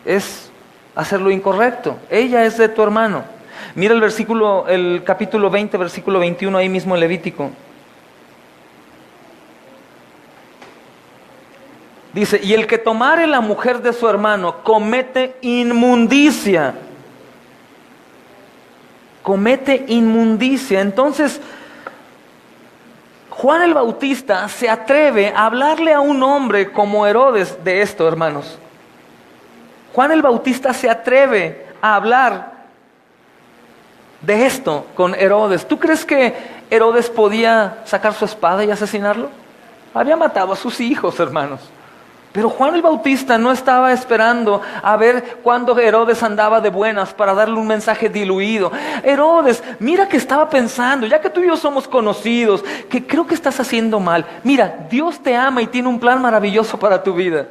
es hacer lo incorrecto. Ella es de tu hermano. Mira el capítulo 20, versículo 21, ahí mismo en Levítico. Dice, y el que tomare la mujer de su hermano comete inmundicia. Comete inmundicia. Entonces, Juan el Bautista se atreve a hablarle a un hombre como Herodes de esto, hermanos. Juan el Bautista se atreve a hablar de esto con Herodes. ¿Tú crees que Herodes podía sacar su espada y asesinarlo? Había matado a sus hijos, hermanos. Pero Juan el Bautista no estaba esperando a ver cuándo Herodes andaba de buenas para darle un mensaje diluido. Herodes, mira que estaba pensando, ya que tú y yo somos conocidos, que creo que estás haciendo mal. Mira, Dios te ama y tiene un plan maravilloso para tu vida.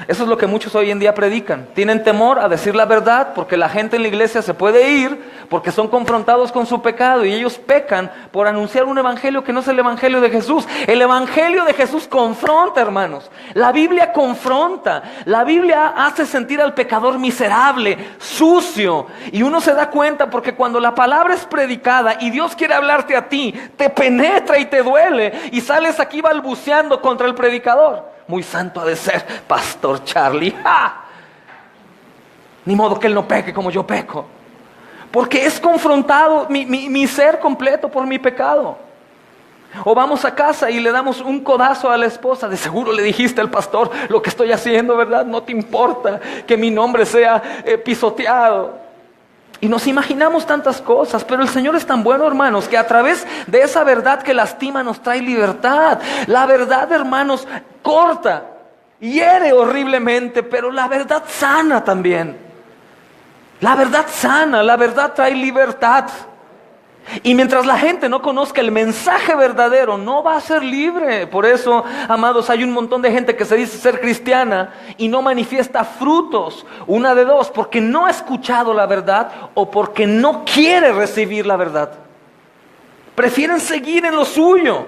Eso es lo que muchos hoy en día predican. Tienen temor a decir la verdad porque la gente en la iglesia se puede ir porque son confrontados con su pecado y ellos pecan por anunciar un evangelio que no es el evangelio de Jesús. El evangelio de Jesús confronta, hermanos. La Biblia confronta. La Biblia hace sentir al pecador miserable, sucio. Y uno se da cuenta porque cuando la palabra es predicada y Dios quiere hablarte a ti, te penetra y te duele y sales aquí balbuceando contra el predicador. Muy santo ha de ser, Pastor Charlie. ¡Ja! Ni modo que él no peque como yo peco. Porque es confrontado mi ser completo por mi pecado. O vamos a casa y le damos un codazo a la esposa. De seguro le dijiste al pastor lo que estoy haciendo, ¿verdad? No te importa que mi nombre sea pisoteado. Y nos imaginamos tantas cosas, pero el Señor es tan bueno, hermanos, que a través de esa verdad que lastima nos trae libertad. La verdad, hermanos, corta, hiere horriblemente, pero la verdad sana también. La verdad sana, la verdad trae libertad. Y mientras la gente no conozca el mensaje verdadero, no va a ser libre. Por eso, amados, hay un montón de gente que se dice ser cristiana y no manifiesta frutos. Una de dos, porque no ha escuchado la verdad o porque no quiere recibir la verdad. Prefieren seguir en lo suyo.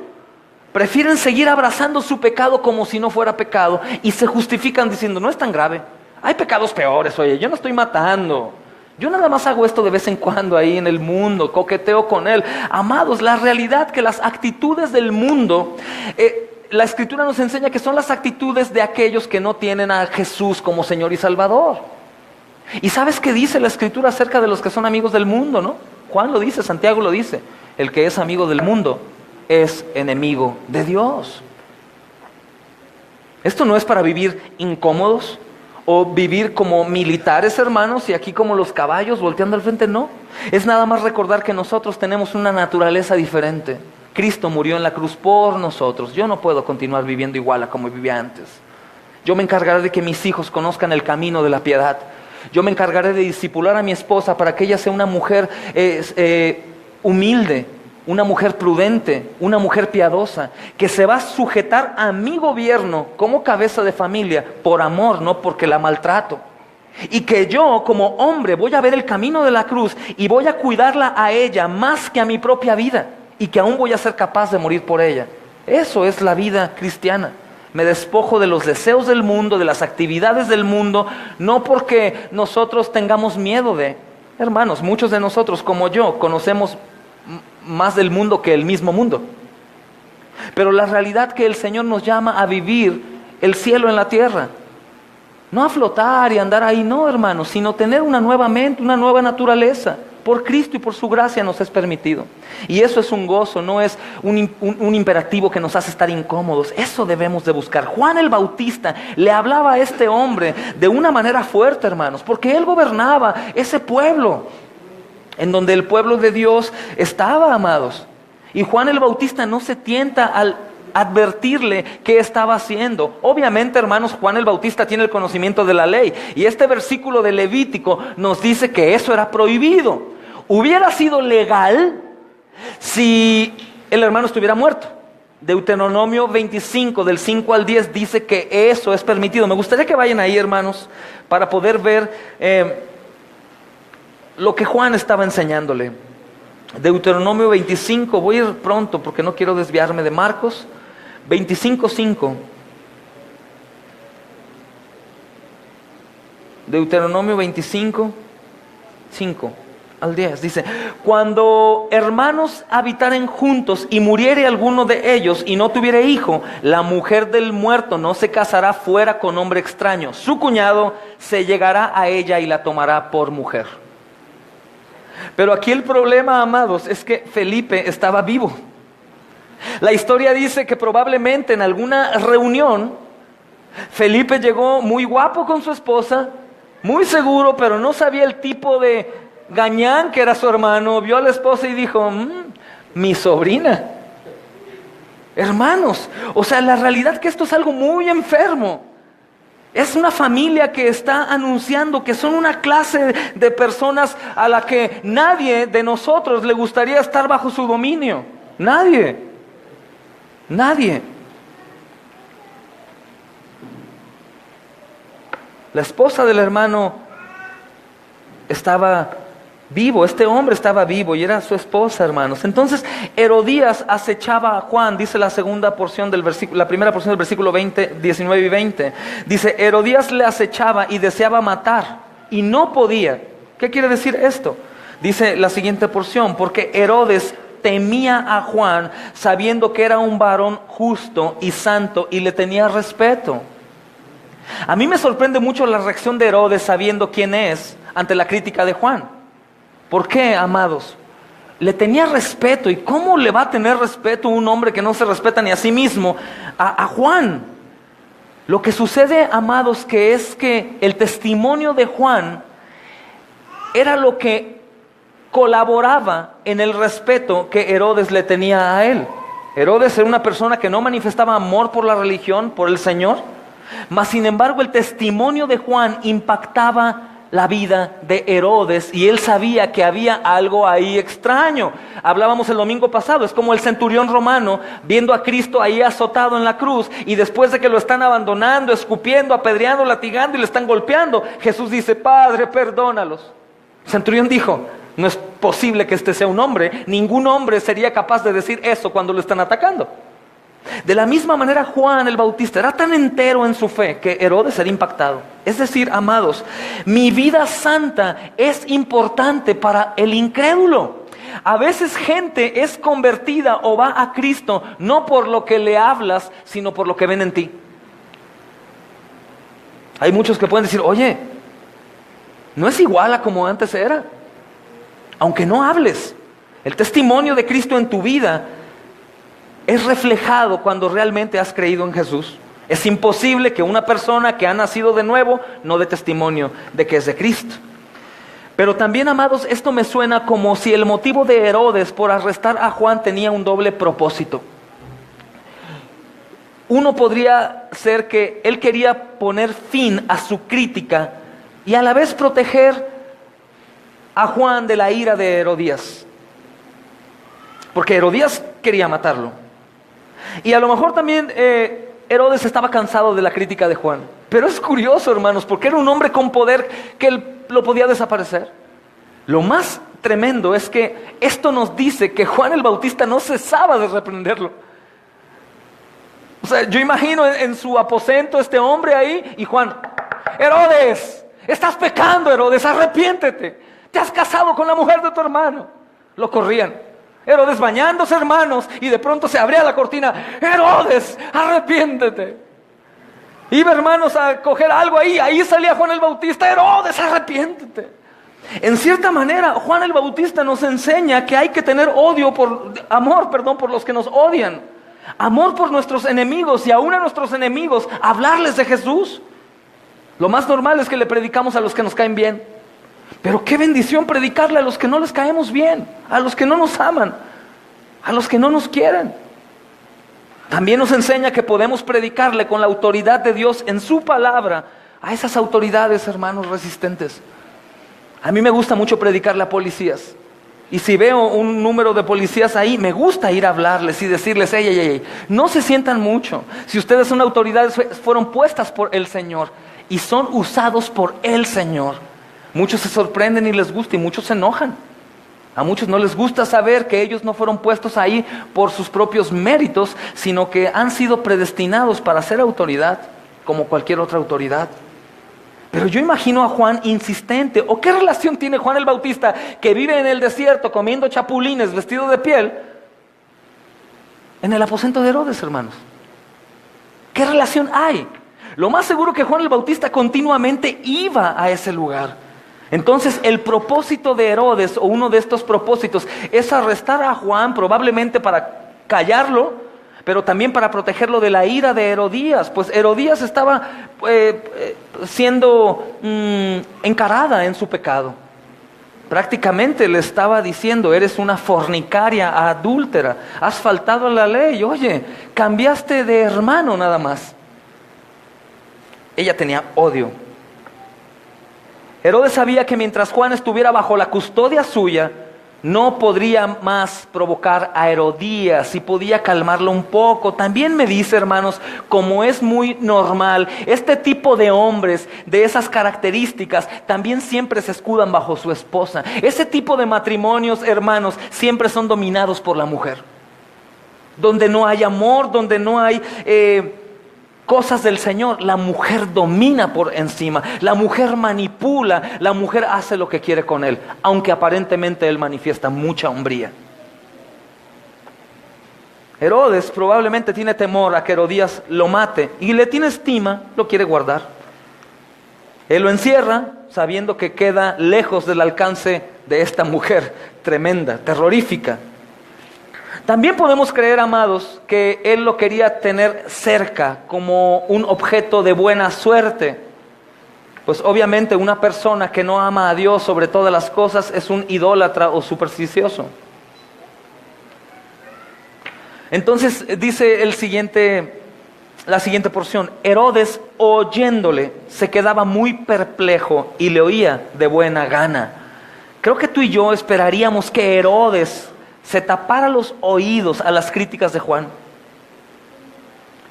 Prefieren seguir abrazando su pecado como si no fuera pecado y se justifican diciendo, no es tan grave. Hay pecados peores, oye, yo no estoy matando. Yo nada más hago esto de vez en cuando ahí en el mundo, coqueteo con él. Amados, la realidad que las actitudes del mundo, la Escritura nos enseña que son las actitudes de aquellos que no tienen a Jesús como Señor y Salvador. ¿Y sabes qué dice la Escritura acerca de los que son amigos del mundo, no? Juan lo dice, Santiago lo dice. El que es amigo del mundo es enemigo de Dios. Esto no es para vivir incómodos o vivir como militares, hermanos, y aquí como los caballos volteando al frente, no. Es nada más recordar que nosotros tenemos una naturaleza diferente. Cristo murió en la cruz por nosotros. Yo no puedo continuar viviendo igual a como vivía antes. Yo me encargaré de que mis hijos conozcan el camino de la piedad. Yo me encargaré de discipular a mi esposa para que ella sea una mujer humilde, una mujer prudente, una mujer piadosa, que se va a sujetar a mi gobierno como cabeza de familia por amor, no porque la maltrato. Y que yo como hombre voy a ver el camino de la cruz y voy a cuidarla a ella más que a mi propia vida y que aún voy a ser capaz de morir por ella. Eso es la vida cristiana. Me despojo de los deseos del mundo, de las actividades del mundo, no porque nosotros tengamos miedo de. Hermanos, muchos de nosotros como yo conocemos más del mundo que el mismo mundo. Pero la realidad que el Señor nos llama a vivir el cielo en la tierra. No a flotar y andar ahí, no, hermanos, sino tener una nueva mente, una nueva naturaleza. Por Cristo y por su gracia nos es permitido. Y eso es un gozo, no es un imperativo que nos hace estar incómodos. Eso debemos de buscar. Juan el Bautista le hablaba a este hombre de una manera fuerte, hermanos, porque él gobernaba ese pueblo en donde el pueblo de Dios estaba, amados. Y Juan el Bautista no se tienta al advertirle qué estaba haciendo. Obviamente, hermanos, Juan el Bautista tiene el conocimiento de la ley. Y este versículo de Levítico nos dice que eso era prohibido. Hubiera sido legal si el hermano estuviera muerto. Deuteronomio 25, del 5 al 10, dice que eso es permitido. Me gustaría que vayan ahí, hermanos, para poder ver lo que Juan estaba enseñándole. Deuteronomio 25, voy a ir pronto porque no quiero desviarme de Marcos 25:5. Deuteronomio 25:5. al 10. Dice, cuando hermanos habitaren juntos y muriere alguno de ellos y no tuviere hijo, la mujer del muerto no se casará fuera con hombre extraño. Su cuñado se llegará a ella y la tomará por mujer. Pero aquí el problema, amados, es que Felipe estaba vivo. La historia dice que probablemente en alguna reunión, Felipe llegó muy guapo con su esposa, muy seguro, pero no sabía el tipo de gañán que era su hermano. Vio a la esposa y dijo, mi sobrina. Hermanos, o sea, la realidad que esto es algo muy enfermo. Es una familia que está anunciando que son una clase de personas a la que nadie de nosotros le gustaría estar bajo su dominio. Nadie. La esposa del hermano estaba vivo, este hombre estaba vivo y era su esposa, hermanos. Entonces Herodías acechaba a Juan, dice la segunda porción del versículo, la primera porción del versículo 20, 19 y 20. Dice, Herodías le acechaba y deseaba matar y no podía. ¿Qué quiere decir esto? Dice la siguiente porción, porque Herodes temía a Juan sabiendo que era un varón justo y santo y le tenía respeto. A mí me sorprende mucho la reacción de Herodes sabiendo quién es ante la crítica de Juan. ¿Por qué, amados? Le tenía respeto. ¿Y cómo le va a tener respeto un hombre que no se respeta ni a sí mismo a Juan? Lo que sucede, amados, que es que el testimonio de Juan era lo que colaboraba en el respeto que Herodes le tenía a él. Herodes era una persona que no manifestaba amor por la religión, por el Señor, mas sin embargo el testimonio de Juan impactaba la vida de Herodes y él sabía que había algo ahí extraño. Hablábamos el domingo pasado, es como el centurión romano viendo a Cristo ahí azotado en la cruz y después de que lo están abandonando, escupiendo, apedreando, latigando y le están golpeando, Jesús dice, Padre, perdónalos. El centurión dijo, no es posible que este sea un hombre, ningún hombre sería capaz de decir eso cuando lo están atacando. De la misma manera Juan el Bautista era tan entero en su fe que Herodes era impactado. Es decir, amados, mi vida santa es importante para el incrédulo. A veces gente es convertida o va a Cristo no por lo que le hablas, sino por lo que ven en ti. Hay muchos que pueden decir, oye, no es igual a como antes era. Aunque no hables, el testimonio de Cristo en tu vida es reflejado cuando realmente has creído en Jesús. Es imposible que una persona que ha nacido de nuevo no dé testimonio de que es de Cristo. Pero también, amados, esto me suena como si el motivo de Herodes por arrestar a Juan tenía un doble propósito. Uno podría ser que él quería poner fin a su crítica y a la vez proteger a Juan de la ira de Herodías. Porque Herodías quería matarlo. Y a lo mejor también Herodes estaba cansado de la crítica de Juan. Pero es curioso, hermanos, porque era un hombre con poder que él lo podía desaparecer. Lo más tremendo es que esto nos dice que Juan el Bautista no cesaba de reprenderlo. O sea, yo imagino en su aposento este hombre ahí y Juan, Herodes, estás pecando, Herodes, arrepiéntete. Te has casado con la mujer de tu hermano. Lo corrían. Herodes bañándose, hermanos, y de pronto se abría la cortina. Herodes, arrepiéntete. Iba, hermanos, a coger algo ahí. Ahí salía Juan el Bautista. Herodes, arrepiéntete. En cierta manera, Juan el Bautista nos enseña que hay que tener amor por los que nos odian. Amor por nuestros enemigos y aún a nuestros enemigos, hablarles de Jesús. Lo más normal es que le predicamos a los que nos caen bien. Pero qué bendición predicarle a los que no les caemos bien, a los que no nos aman, a los que no nos quieren. También nos enseña que podemos predicarle con la autoridad de Dios en su palabra a esas autoridades, hermanos, resistentes. A mí me gusta mucho predicarle a policías. Y si veo un número de policías ahí, me gusta ir a hablarles y decirles, ey, no se sientan mucho. Si ustedes son autoridades, fueron puestas por el Señor y son usados por el Señor. Muchos se sorprenden y les gusta y muchos se enojan. A muchos no les gusta saber que ellos no fueron puestos ahí por sus propios méritos, sino que han sido predestinados para ser autoridad, como cualquier otra autoridad. Pero yo imagino a Juan insistente. ¿O qué relación tiene Juan el Bautista, que vive en el desierto comiendo chapulines, vestido de piel, en el aposento de Herodes, hermanos? ¿Qué relación hay? Lo más seguro que Juan el Bautista continuamente iba a ese lugar. Entonces el propósito de Herodes, o uno de estos propósitos, es arrestar a Juan, probablemente para callarlo, pero también para protegerlo de la ira de Herodías, pues Herodías estaba siendo encarada en su pecado. Prácticamente le estaba diciendo: eres una fornicaria, adúltera, has faltado a la ley, oye, cambiaste de hermano nada más. Ella tenía odio. Herodes sabía que mientras Juan estuviera bajo la custodia suya, no podría más provocar a Herodías y podía calmarlo un poco. También me dice, hermanos, como es muy normal, este tipo de hombres de esas características también siempre se escudan bajo su esposa. Ese tipo de matrimonios, hermanos, siempre son dominados por la mujer. Donde no hay amor, donde no hay cosas del Señor, la mujer domina por encima, la mujer manipula, la mujer hace lo que quiere con él, aunque aparentemente él manifiesta mucha hombría. Herodes probablemente tiene temor a que Herodías lo mate y le tiene estima, lo quiere guardar. Él lo encierra sabiendo que queda lejos del alcance de esta mujer tremenda, terrorífica. También podemos creer, amados, que él lo quería tener cerca como un objeto de buena suerte. Pues obviamente una persona que no ama a Dios sobre todas las cosas es un idólatra o supersticioso. Entonces dice la siguiente porción: Herodes, oyéndole, se quedaba muy perplejo y le oía de buena gana. Creo que tú y yo esperaríamos que Herodes se tapara los oídos a las críticas de Juan.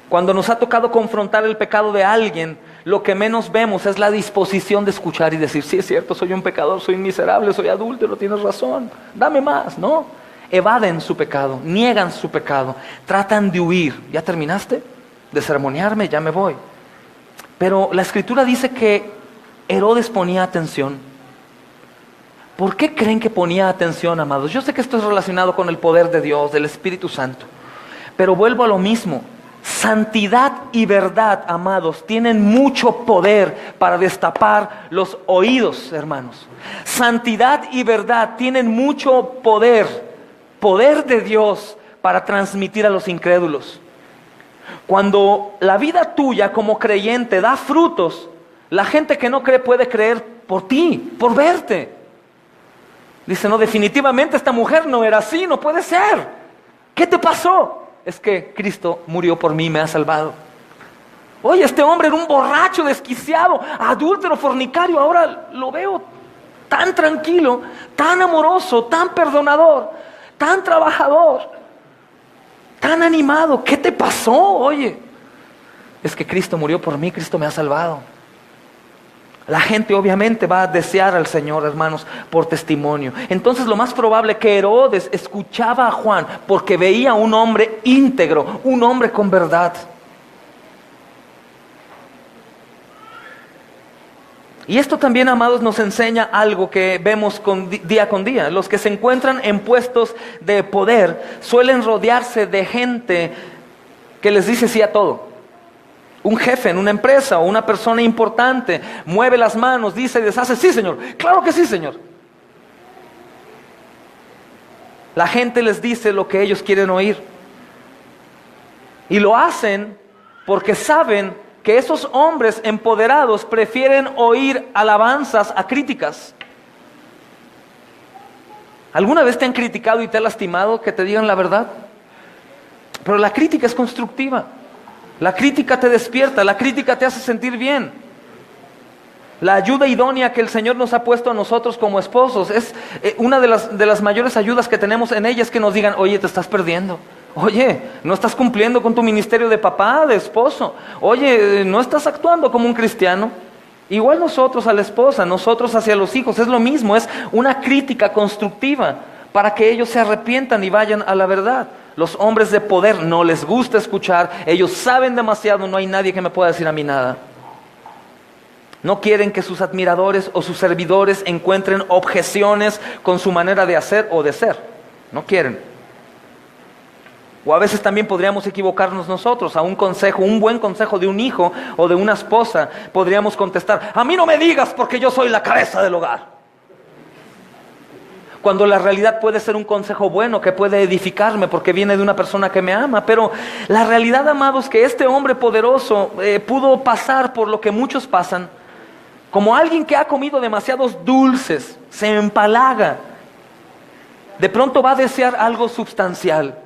Cuando nos ha tocado confrontar el pecado de alguien, lo que menos vemos es la disposición de escuchar y decir: sí, es cierto, soy un pecador, soy miserable, soy adúltero, tienes razón, dame más. No, evaden su pecado, niegan su pecado, tratan de huir. ¿Ya terminaste de sermonearme? Ya me voy. Pero la Escritura dice que Herodes ponía atención. ¿Por qué creen que ponía atención, amados? Yo sé que esto es relacionado con el poder de Dios, del Espíritu Santo, pero vuelvo a lo mismo. Santidad y verdad, amados, tienen mucho poder para destapar los oídos, hermanos. Santidad y verdad tienen mucho poder de Dios para transmitir a los incrédulos. Cuando la vida tuya como creyente da frutos, la gente que no cree puede creer por ti, por verte. Dice: no, definitivamente esta mujer no era así, no puede ser. ¿Qué te pasó? Es que Cristo murió por mí y me ha salvado. Oye, este hombre era un borracho, desquiciado, adúltero, fornicario. Ahora lo veo tan tranquilo, tan amoroso, tan perdonador, tan trabajador, tan animado. ¿Qué te pasó? Oye, es que Cristo murió por mí, Cristo me ha salvado. La gente obviamente va a desear al Señor, hermanos, por testimonio. Entonces lo más probable es que Herodes escuchaba a Juan porque veía un hombre íntegro, un hombre con verdad. Y esto también, amados, nos enseña algo que vemos día con día. Los que se encuentran en puestos de poder suelen rodearse de gente que les dice sí a todo. Un jefe en una empresa o una persona importante mueve las manos, dice y deshace: sí, señor, claro que sí, señor. La gente les dice lo que ellos quieren oír. Y lo hacen porque saben que esos hombres empoderados prefieren oír alabanzas a críticas. ¿Alguna vez te han criticado y te ha lastimado que te digan la verdad? Pero la crítica es constructiva. La crítica te despierta, la crítica te hace sentir bien. La ayuda idónea que el Señor nos ha puesto a nosotros como esposos es una de las mayores ayudas que tenemos en ella, es que nos digan: oye, te estás perdiendo. Oye, no estás cumpliendo con tu ministerio de papá, de esposo. Oye, no estás actuando como un cristiano. Igual nosotros a la esposa, nosotros hacia los hijos, es lo mismo, es una crítica constructiva para que ellos se arrepientan y vayan a la verdad. Los hombres de poder no les gusta escuchar, ellos saben demasiado, no hay nadie que me pueda decir a mí nada. No quieren que sus admiradores o sus servidores encuentren objeciones con su manera de hacer o de ser. No quieren. O a veces también podríamos equivocarnos nosotros. A un consejo, un buen consejo de un hijo o de una esposa, podríamos contestar: a mí no me digas porque yo soy la cabeza del hogar. Cuando la realidad puede ser un consejo bueno que puede edificarme porque viene de una persona que me ama. Pero la realidad, amados, que este hombre poderoso pudo pasar por lo que muchos pasan. Como alguien que ha comido demasiados dulces, se empalaga. De pronto va a desear algo sustancial.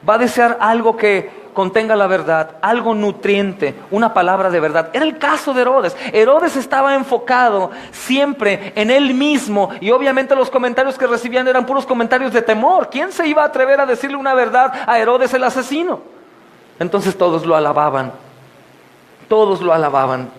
Va a desear algo que contenga la verdad, algo nutriente, una palabra de verdad. Era el caso de Herodes. Herodes estaba enfocado siempre en él mismo, y obviamente los comentarios que recibían eran puros comentarios de temor. ¿Quién se iba a atrever a decirle una verdad a Herodes el asesino? Entonces todos lo alababan. Todos lo alababan.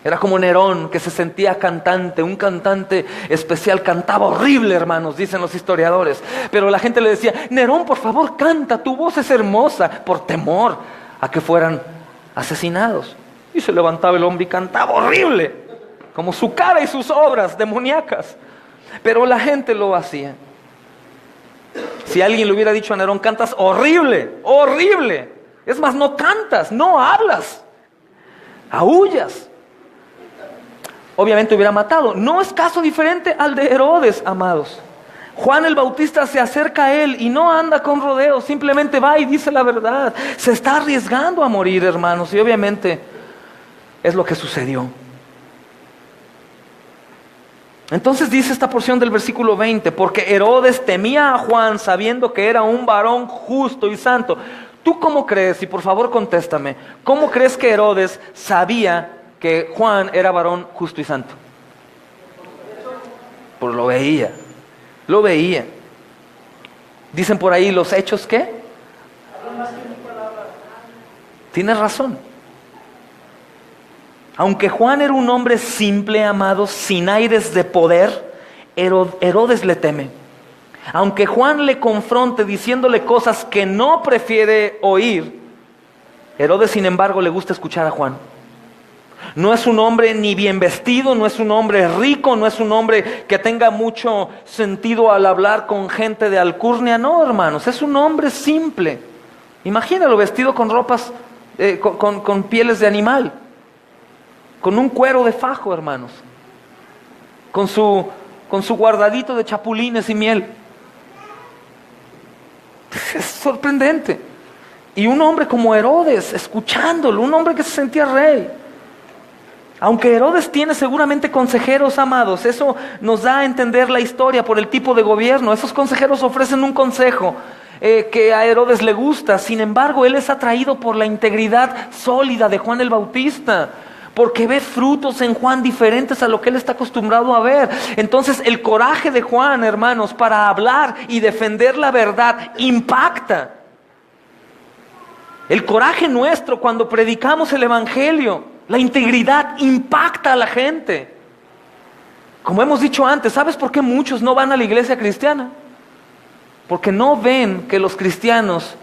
Era como Nerón, que se sentía cantante, un cantante especial. Cantaba horrible, hermanos, dicen los historiadores. Pero la gente le decía: Nerón, por favor, canta, tu voz es hermosa, por temor a que fueran asesinados. Y se levantaba el hombre y cantaba horrible, como su cara y sus obras demoníacas. Pero la gente lo hacía. Si alguien le hubiera dicho a Nerón: cantas horrible, horrible. Es más, no cantas, no hablas, aúllas. Obviamente hubiera matado. No es caso diferente al de Herodes, amados. Juan el Bautista se acerca a él y no anda con rodeos, simplemente va y dice la verdad. Se está arriesgando a morir, hermanos, y obviamente es lo que sucedió. Entonces dice esta porción del versículo 20: porque Herodes temía a Juan sabiendo que era un varón justo y santo. ¿Tú cómo crees? Y por favor contéstame, ¿cómo crees que Herodes sabía que Juan era varón justo y santo? Pues lo veía. Lo veía. Dicen por ahí los hechos, ¿qué? Tienes razón. Aunque Juan era un hombre simple, amados, sin aires de poder, Herodes le teme. Aunque Juan le confronte diciéndole cosas que no prefiere oír, Herodes, sin embargo, le gusta escuchar a Juan. No es un hombre ni bien vestido, no es un hombre rico, no es un hombre que tenga mucho sentido al hablar con gente de alcurnia. No, hermanos, es un hombre simple. Imagínalo vestido con ropas, con pieles de animal, con un cuero de fajo, hermanos, con su guardadito de chapulines y miel. Es sorprendente. Y un hombre como Herodes, escuchándolo, un hombre que se sentía rey. Aunque Herodes tiene seguramente consejeros, amados, eso nos da a entender la historia por el tipo de gobierno. Esos consejeros ofrecen un consejo que a Herodes le gusta. Sin embargo, él es atraído por la integridad sólida de Juan el Bautista, porque ve frutos en Juan diferentes a lo que él está acostumbrado a ver. Entonces el coraje de Juan, hermanos, para hablar y defender la verdad impacta. El coraje nuestro cuando predicamos el evangelio, la integridad, impacta a la gente. Como hemos dicho antes, ¿sabes por qué muchos no van a la iglesia cristiana? Porque no ven que los cristianos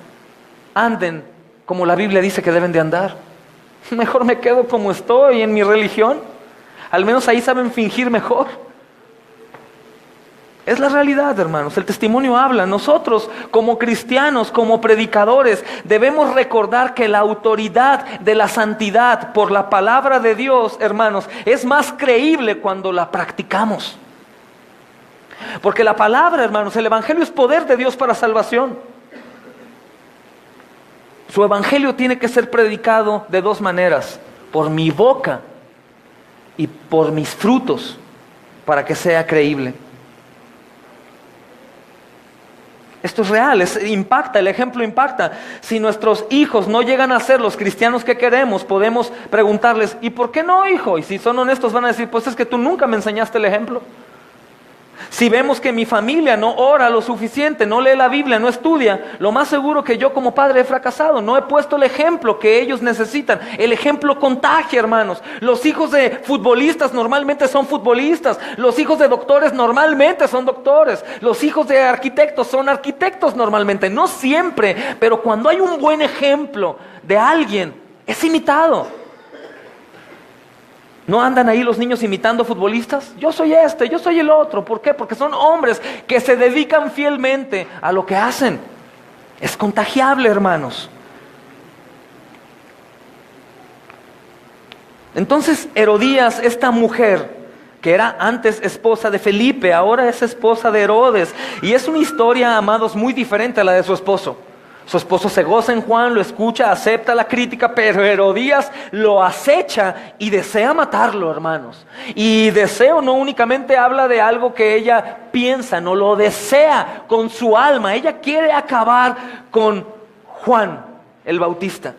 anden como la Biblia dice que deben de andar. Mejor me quedo como estoy en mi religión. Al menos ahí saben fingir mejor. Es la realidad, hermanos. El testimonio habla. Nosotros, como cristianos, como predicadores, debemos recordar que la autoridad de la santidad por la palabra de Dios, hermanos, es más creíble cuando la practicamos. Porque la palabra, hermanos, el evangelio es poder de Dios para salvación. Su evangelio tiene que ser predicado de dos maneras: por mi boca y por mis frutos, para que sea creíble. Esto es real, impacta, el ejemplo impacta. Si nuestros hijos no llegan a ser los cristianos que queremos, podemos preguntarles: ¿y por qué no, hijo? Y si son honestos van a decir: pues es que tú nunca me enseñaste el ejemplo. Si vemos que mi familia no ora lo suficiente, no lee la Biblia, no estudia, lo más seguro que yo como padre he fracasado. No he puesto el ejemplo que ellos necesitan. El ejemplo contagia, hermanos. Los hijos de futbolistas normalmente son futbolistas. Los hijos de doctores normalmente son doctores. Los hijos de arquitectos son arquitectos normalmente. No siempre, pero cuando hay un buen ejemplo de alguien, es imitado. ¿No andan ahí los niños imitando futbolistas? Yo soy este, yo soy el otro. ¿Por qué? Porque son hombres que se dedican fielmente a lo que hacen. Es contagiable, hermanos. Entonces Herodías, esta mujer que era antes esposa de Felipe, ahora es esposa de Herodes. Y es una historia, amados, muy diferente a la de su esposo. Su esposo se goza en Juan, lo escucha, acepta la crítica, pero Herodías lo acecha y desea matarlo, hermanos. Y deseo no únicamente habla de algo que ella piensa, no lo desea con su alma. Ella quiere acabar con Juan el Bautista.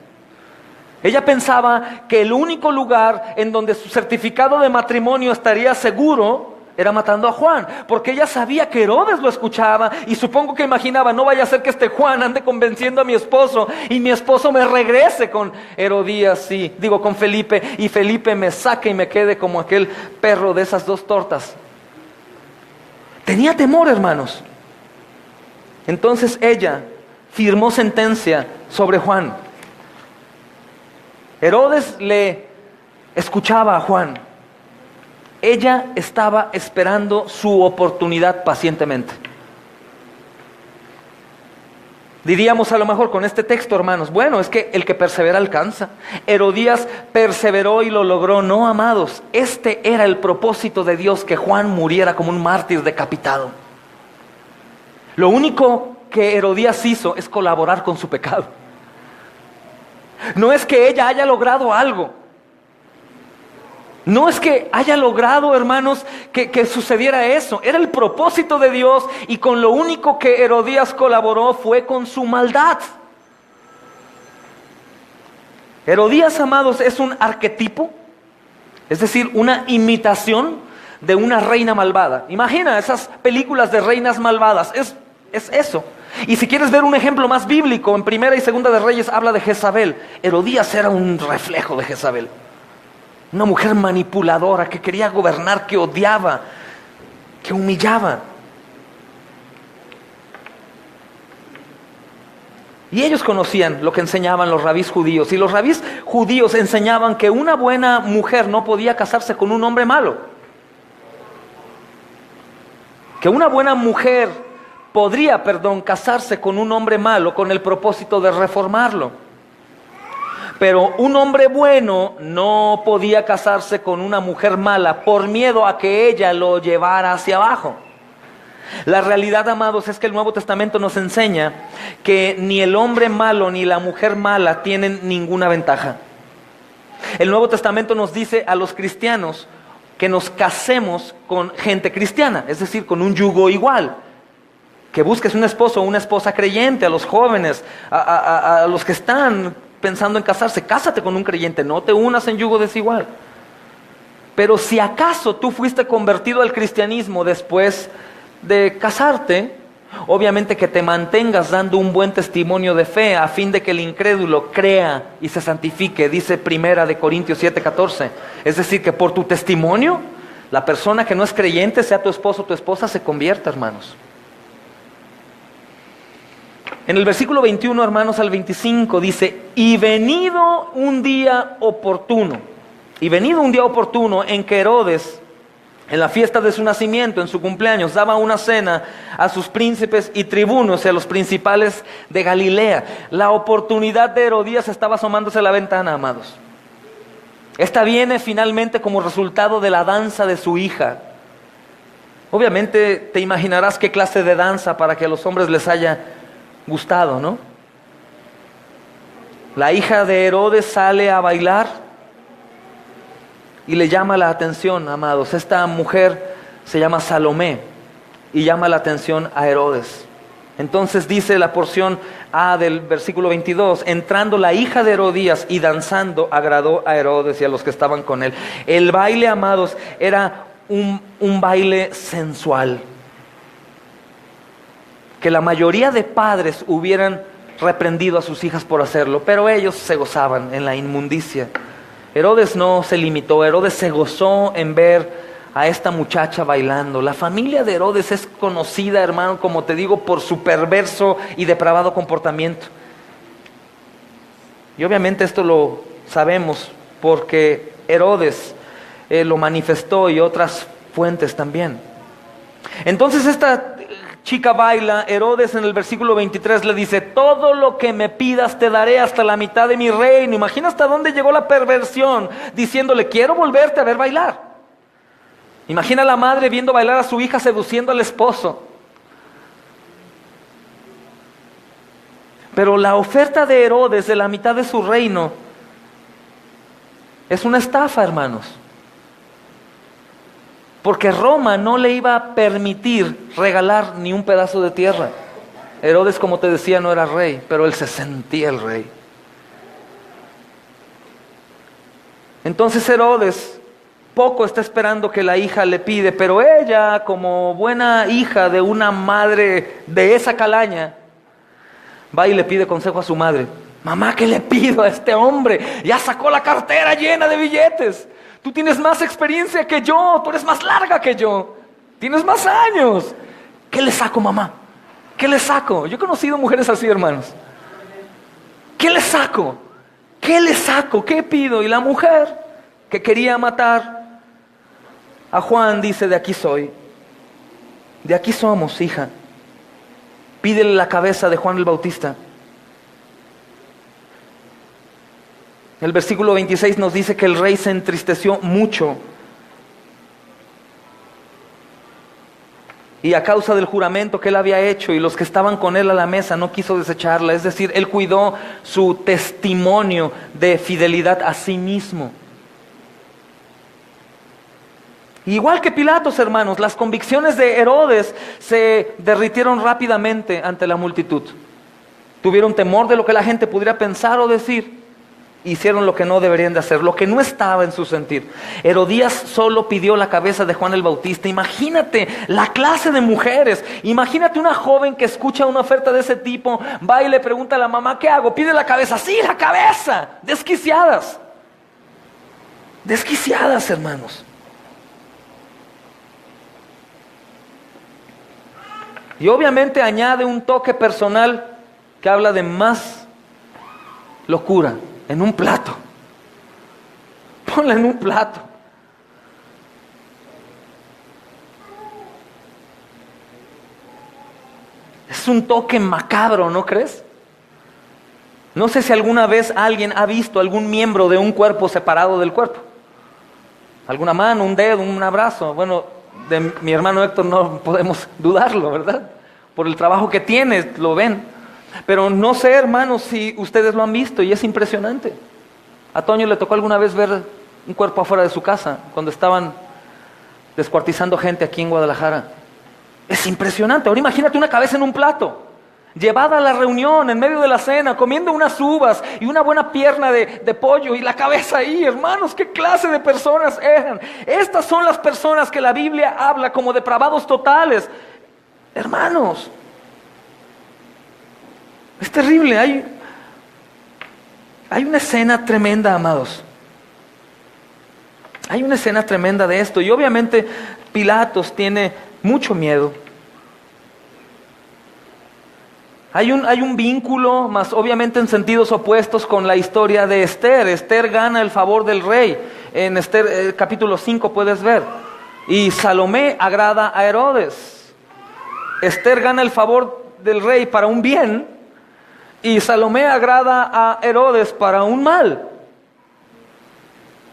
Ella pensaba que el único lugar en donde su certificado de matrimonio estaría seguro era matando a Juan, porque ella sabía que Herodes lo escuchaba y supongo que imaginaba, no vaya a ser que este Juan ande convenciendo a mi esposo y mi esposo me regrese con Herodías, con Felipe, y Felipe me saque y me quede como aquel perro de esas 2 tortas. Tenía temor, hermanos. Entonces ella firmó sentencia sobre Juan. Herodes le escuchaba a Juan. Ella estaba esperando su oportunidad pacientemente. Diríamos a lo mejor con este texto, hermanos, bueno, es que el que persevera alcanza. Herodías perseveró y lo logró. No, amados, este era el propósito de Dios, que Juan muriera como un mártir decapitado. Lo único que Herodías hizo es colaborar con su pecado. No es que ella haya logrado algo. No es que haya logrado, hermanos, que sucediera eso. Era el propósito de Dios, y con lo único que Herodías colaboró fue con su maldad. Herodías, amados, es un arquetipo, es decir, una imitación de una reina malvada. Imagina esas películas de reinas malvadas, es eso. Y si quieres ver un ejemplo más bíblico, en Primera y Segunda de Reyes habla de Jezabel. Herodías era un reflejo de Jezabel. Una mujer manipuladora que quería gobernar, que odiaba, que humillaba. Y ellos conocían lo que enseñaban los rabís judíos. Y los rabís judíos enseñaban que una buena mujer no podía casarse con un hombre malo. Que una buena mujer podría, casarse con un hombre malo con el propósito de reformarlo. Pero un hombre bueno no podía casarse con una mujer mala por miedo a que ella lo llevara hacia abajo. La realidad, amados, es que el Nuevo Testamento nos enseña que ni el hombre malo ni la mujer mala tienen ninguna ventaja. El Nuevo Testamento nos dice a los cristianos que nos casemos con gente cristiana, es decir, con un yugo igual. Que busques un esposo o una esposa creyente. A los jóvenes, a los que están pensando en casarse, cásate con un creyente, no te unas en yugo desigual. Pero si acaso tú fuiste convertido al cristianismo después de casarte, obviamente que te mantengas dando un buen testimonio de fe, a fin de que el incrédulo crea y se santifique, dice Primera de Corintios 7:14. Es decir, que por tu testimonio, la persona que no es creyente, sea tu esposo o tu esposa, se convierta, hermanos. En el versículo 21, hermanos, al 25 dice: y venido un día oportuno en que Herodes, en la fiesta de su nacimiento, en su cumpleaños, daba una cena a sus príncipes y tribunos y a los principales de Galilea. La oportunidad de Herodías estaba asomándose a la ventana, amados. Esta viene finalmente como resultado de la danza de su hija. Obviamente te imaginarás qué clase de danza para que a los hombres les haya gustado, ¿no? La hija de Herodes sale a bailar y le llama la atención, amados. Esta mujer se llama Salomé y llama la atención a Herodes. Entonces dice la porción A del versículo 22: entrando la hija de Herodías y danzando, agradó a Herodes y a los que estaban con él. El baile, amados, era un baile sensual, que la mayoría de padres hubieran reprendido a sus hijas por hacerlo, pero ellos se gozaban en la inmundicia. Herodes no se limitó. Herodes se gozó en ver a esta muchacha bailando. La familia de Herodes es conocida, hermano, como te digo, por su perverso y depravado comportamiento. Y obviamente esto lo sabemos porque Herodes lo manifestó y otras fuentes también. Entonces esta chica baila. Herodes en el versículo 23 le dice: todo lo que me pidas te daré, hasta la mitad de mi reino. Imagina hasta dónde llegó la perversión, diciéndole: quiero volverte a ver bailar. Imagina a la madre viendo bailar a su hija, seduciendo al esposo. Pero la oferta de Herodes de la mitad de su reino es una estafa, hermanos. Porque Roma no le iba a permitir regalar ni un pedazo de tierra. Herodes, como te decía, no era rey, pero él se sentía el rey. Entonces Herodes poco está esperando que la hija le pide, pero ella, como buena hija de una madre de esa calaña, va y le pide consejo a su madre. Mamá, ¿qué le pido a este hombre? Ya sacó la cartera llena de billetes. Tú tienes más experiencia que yo, tú eres más larga que yo, tienes más años. ¿Qué le saco, mamá? ¿Qué le saco? Yo he conocido mujeres así, hermanos. ¿Qué le saco? ¿Qué le saco? ¿Qué pido? Y la mujer que quería matar a Juan dice: de aquí soy. De aquí somos, hija. Pídele la cabeza de Juan el Bautista. El versículo 26 nos dice que el rey se entristeció mucho. Y a causa del juramento que él había hecho y los que estaban con él a la mesa, no quiso desecharla. Es decir, él cuidó su testimonio de fidelidad a sí mismo. Igual que Pilatos, hermanos, las convicciones de Herodes se derritieron rápidamente ante la multitud. Tuvieron temor de lo que la gente pudiera pensar o decir. Hicieron lo que no deberían de hacer, lo que no estaba en su sentir. Herodías solo pidió la cabeza de Juan el Bautista. Imagínate la clase de mujeres. Imagínate una joven que escucha una oferta de ese tipo, va y le pregunta a la mamá: ¿qué hago? Pide la cabeza. ¡Sí, la cabeza! Desquiciadas. Desquiciadas, hermanos. Y obviamente añade un toque personal que habla de más locura. En un plato. Ponla en un plato. Es un toque macabro, ¿no crees? No sé si alguna vez alguien ha visto algún miembro de un cuerpo separado del cuerpo. Alguna mano, un dedo, un abrazo. Bueno, de mi hermano Héctor no podemos dudarlo, ¿verdad? Por el trabajo que tiene, lo ven. Pero no sé, hermanos, si ustedes lo han visto y es impresionante. A Toño le tocó alguna vez ver un cuerpo afuera de su casa cuando estaban descuartizando gente aquí en Guadalajara. Es impresionante. Ahora imagínate una cabeza en un plato, llevada a la reunión en medio de la cena, comiendo unas uvas y una buena pierna de pollo y la cabeza ahí. Hermanos, ¿qué clase de personas eran? Estas son las personas que la Biblia habla como depravados totales. Hermanos, es terrible. Hay una escena tremenda, amados. Hay una escena tremenda de esto. Y obviamente Pilatos tiene mucho miedo. Hay un vínculo, más obviamente en sentidos opuestos, con la historia de Esther. Esther gana el favor del rey. En Esther capítulo 5 puedes ver. Y Salomé agrada a Herodes. Esther gana el favor del rey para un bien. Y Salomé agrada a Herodes para un mal.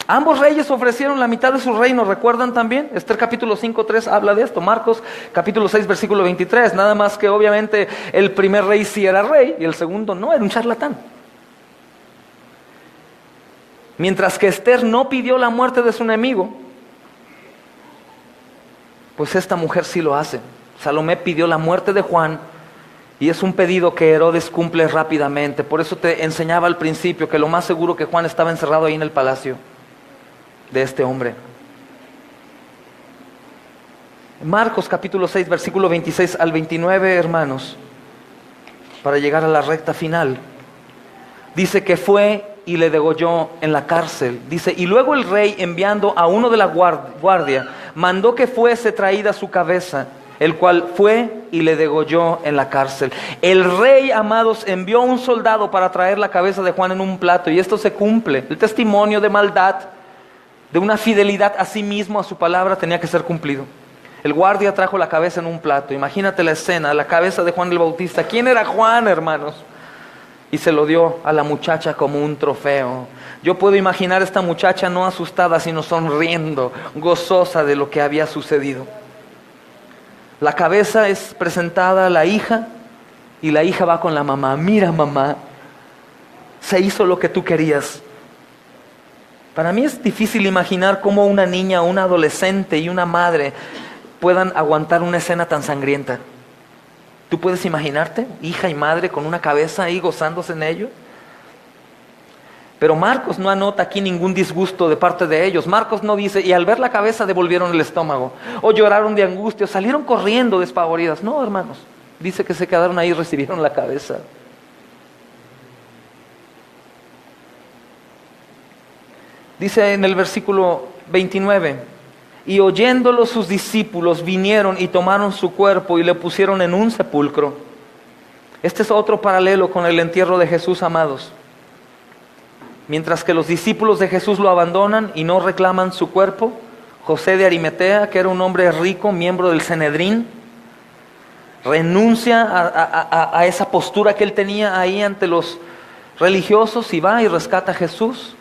Ambos reyes ofrecieron la mitad de su reino, ¿recuerdan también? Esther capítulo 5:3 habla de esto. Marcos capítulo 6 versículo 23. Nada más que obviamente el primer rey sí era rey y el segundo no, era un charlatán. Mientras que Esther no pidió la muerte de su enemigo, pues esta mujer sí lo hace. Salomé pidió la muerte de Juan. Y es un pedido que Herodes cumple rápidamente. Por eso te enseñaba al principio que lo más seguro que Juan estaba encerrado ahí en el palacio de este hombre. Marcos capítulo 6, versículo 26 al 29, hermanos, para llegar a la recta final. Dice que fue y le degolló en la cárcel. Dice: y luego el rey, enviando a uno de la guardia, mandó que fuese traída su cabeza, el cual fue y le degolló en la cárcel. El rey, amados, envió un soldado para traer la cabeza de Juan en un plato, y esto se cumple. El testimonio de maldad de una fidelidad a sí mismo, a su palabra, tenía que ser cumplido. El guardia trajo la cabeza en un plato. Imagínate la escena, la cabeza de Juan el Bautista. ¿Quién era Juan, hermanos? Y se lo dio a la muchacha como un trofeo. Yo puedo imaginar a esta muchacha no asustada, sino sonriendo, gozosa de lo que había sucedido. La cabeza es presentada a la hija y la hija va con la mamá. Mira, mamá, se hizo lo que tú querías. Para mí es difícil imaginar cómo una niña, una adolescente y una madre puedan aguantar una escena tan sangrienta. ¿Tú puedes imaginarte, hija y madre, con una cabeza ahí gozándose en ello? Pero Marcos no anota aquí ningún disgusto de parte de ellos. Marcos no dice, y al ver la cabeza devolvieron el estómago, o lloraron de angustia, o salieron corriendo despavoridas. No, hermanos, dice que se quedaron ahí y recibieron la cabeza. Dice en el versículo 29, y oyéndolo sus discípulos vinieron y tomaron su cuerpo y le pusieron en un sepulcro. Este es otro paralelo con el entierro de Jesús, amados. Mientras que los discípulos de Jesús lo abandonan y no reclaman su cuerpo, José de Arimatea, que era un hombre rico, miembro del Sanedrín, renuncia a esa postura que él tenía ahí ante los religiosos y va y rescata a Jesús.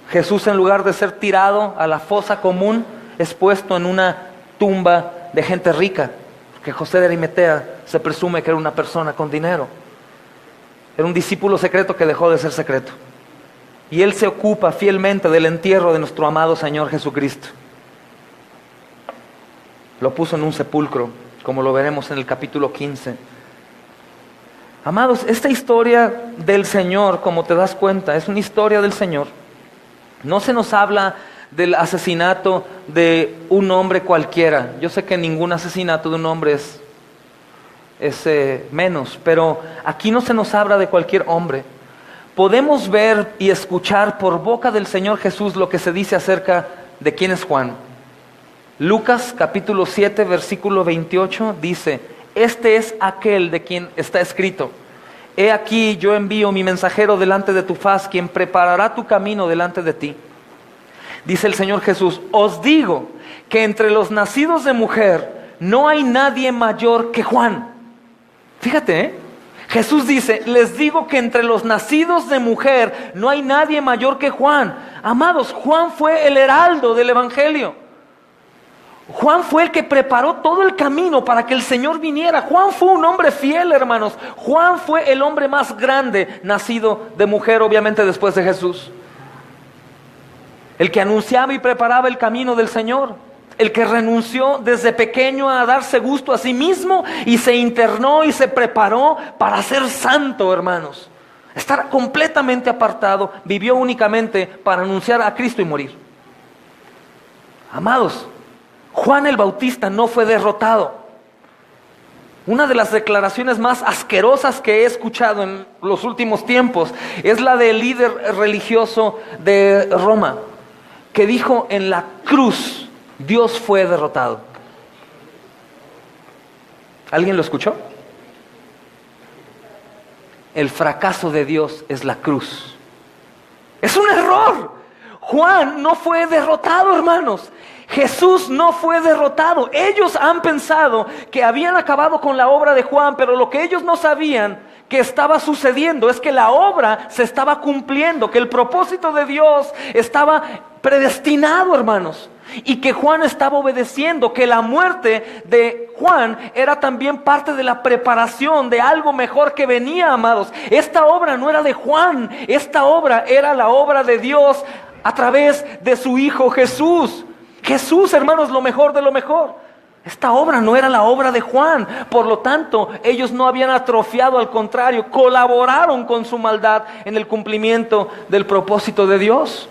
Jesús, en lugar de ser tirado a la fosa común, es puesto en una tumba de gente rica, porque José de Arimatea se presume que era una persona con dinero. Era un discípulo secreto que dejó de ser secreto. Y él se ocupa fielmente del entierro de nuestro amado Señor Jesucristo. Lo puso en un sepulcro, como lo veremos en el capítulo 15. Amados, esta historia del Señor, como te das cuenta, es una historia del Señor. No se nos habla del asesinato de un hombre cualquiera. Yo sé que ningún asesinato de un hombre es menos, pero aquí no se nos habla de cualquier hombre. Podemos ver y escuchar por boca del Señor Jesús lo que se dice acerca de quién es Juan. Lucas capítulo 7 versículo 28 dice, este es aquel de quien está escrito, he aquí yo envío mi mensajero delante de tu faz, quien preparará tu camino delante de ti. Dice el Señor Jesús, os digo que entre los nacidos de mujer no hay nadie mayor que Juan. Fíjate, Jesús dice, les digo que entre los nacidos de mujer no hay nadie mayor que Juan. Amados, Juan fue el heraldo del Evangelio. Juan fue el que preparó todo el camino para que el Señor viniera. Juan fue un hombre fiel, hermanos. Juan fue el hombre más grande nacido de mujer, obviamente después de Jesús. El que anunciaba y preparaba el camino del Señor. El que renunció desde pequeño a darse gusto a sí mismo y se internó y se preparó para ser santo, hermanos. Estar completamente apartado, vivió únicamente para anunciar a Cristo y morir. Amados, Juan el Bautista no fue derrotado. Una de las declaraciones más asquerosas que he escuchado en los últimos tiempos es la del líder religioso de Roma, que dijo, en la cruz Dios fue derrotado. ¿Alguien lo escuchó? El fracaso de Dios es la cruz. Es un error. Juan no fue derrotado, hermanos. Jesús no fue derrotado. Ellos han pensado que habían acabado con la obra de Juan, pero lo que ellos no sabían que estaba sucediendo es que la obra se estaba cumpliendo, que el propósito de Dios estaba predestinado, hermanos, y que Juan estaba obedeciendo, que la muerte de Juan era también parte de la preparación de algo mejor que venía, amados. Esta obra no era de Juan, esta obra era la obra de Dios a través de su Hijo Jesús. Jesús, hermanos, lo mejor de lo mejor. Esta obra no era la obra de Juan, por lo tanto, ellos no habían atrofiado, al contrario, colaboraron con su maldad en el cumplimiento del propósito de Dios.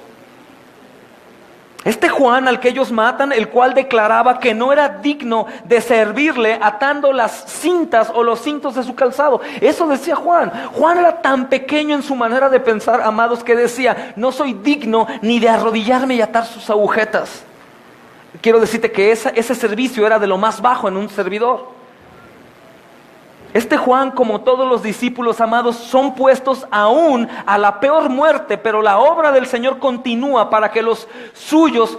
Este Juan al que ellos matan, el cual declaraba que no era digno de servirle atando las cintas o los cintos de su calzado. Eso decía Juan. Juan era tan pequeño en su manera de pensar, amados, que decía, no soy digno ni de arrodillarme y atar sus agujetas. Quiero decirte que ese servicio era de lo más bajo en un servidor. Este Juan, como todos los discípulos amados, son puestos aún a la peor muerte, pero la obra del Señor continúa para que los suyos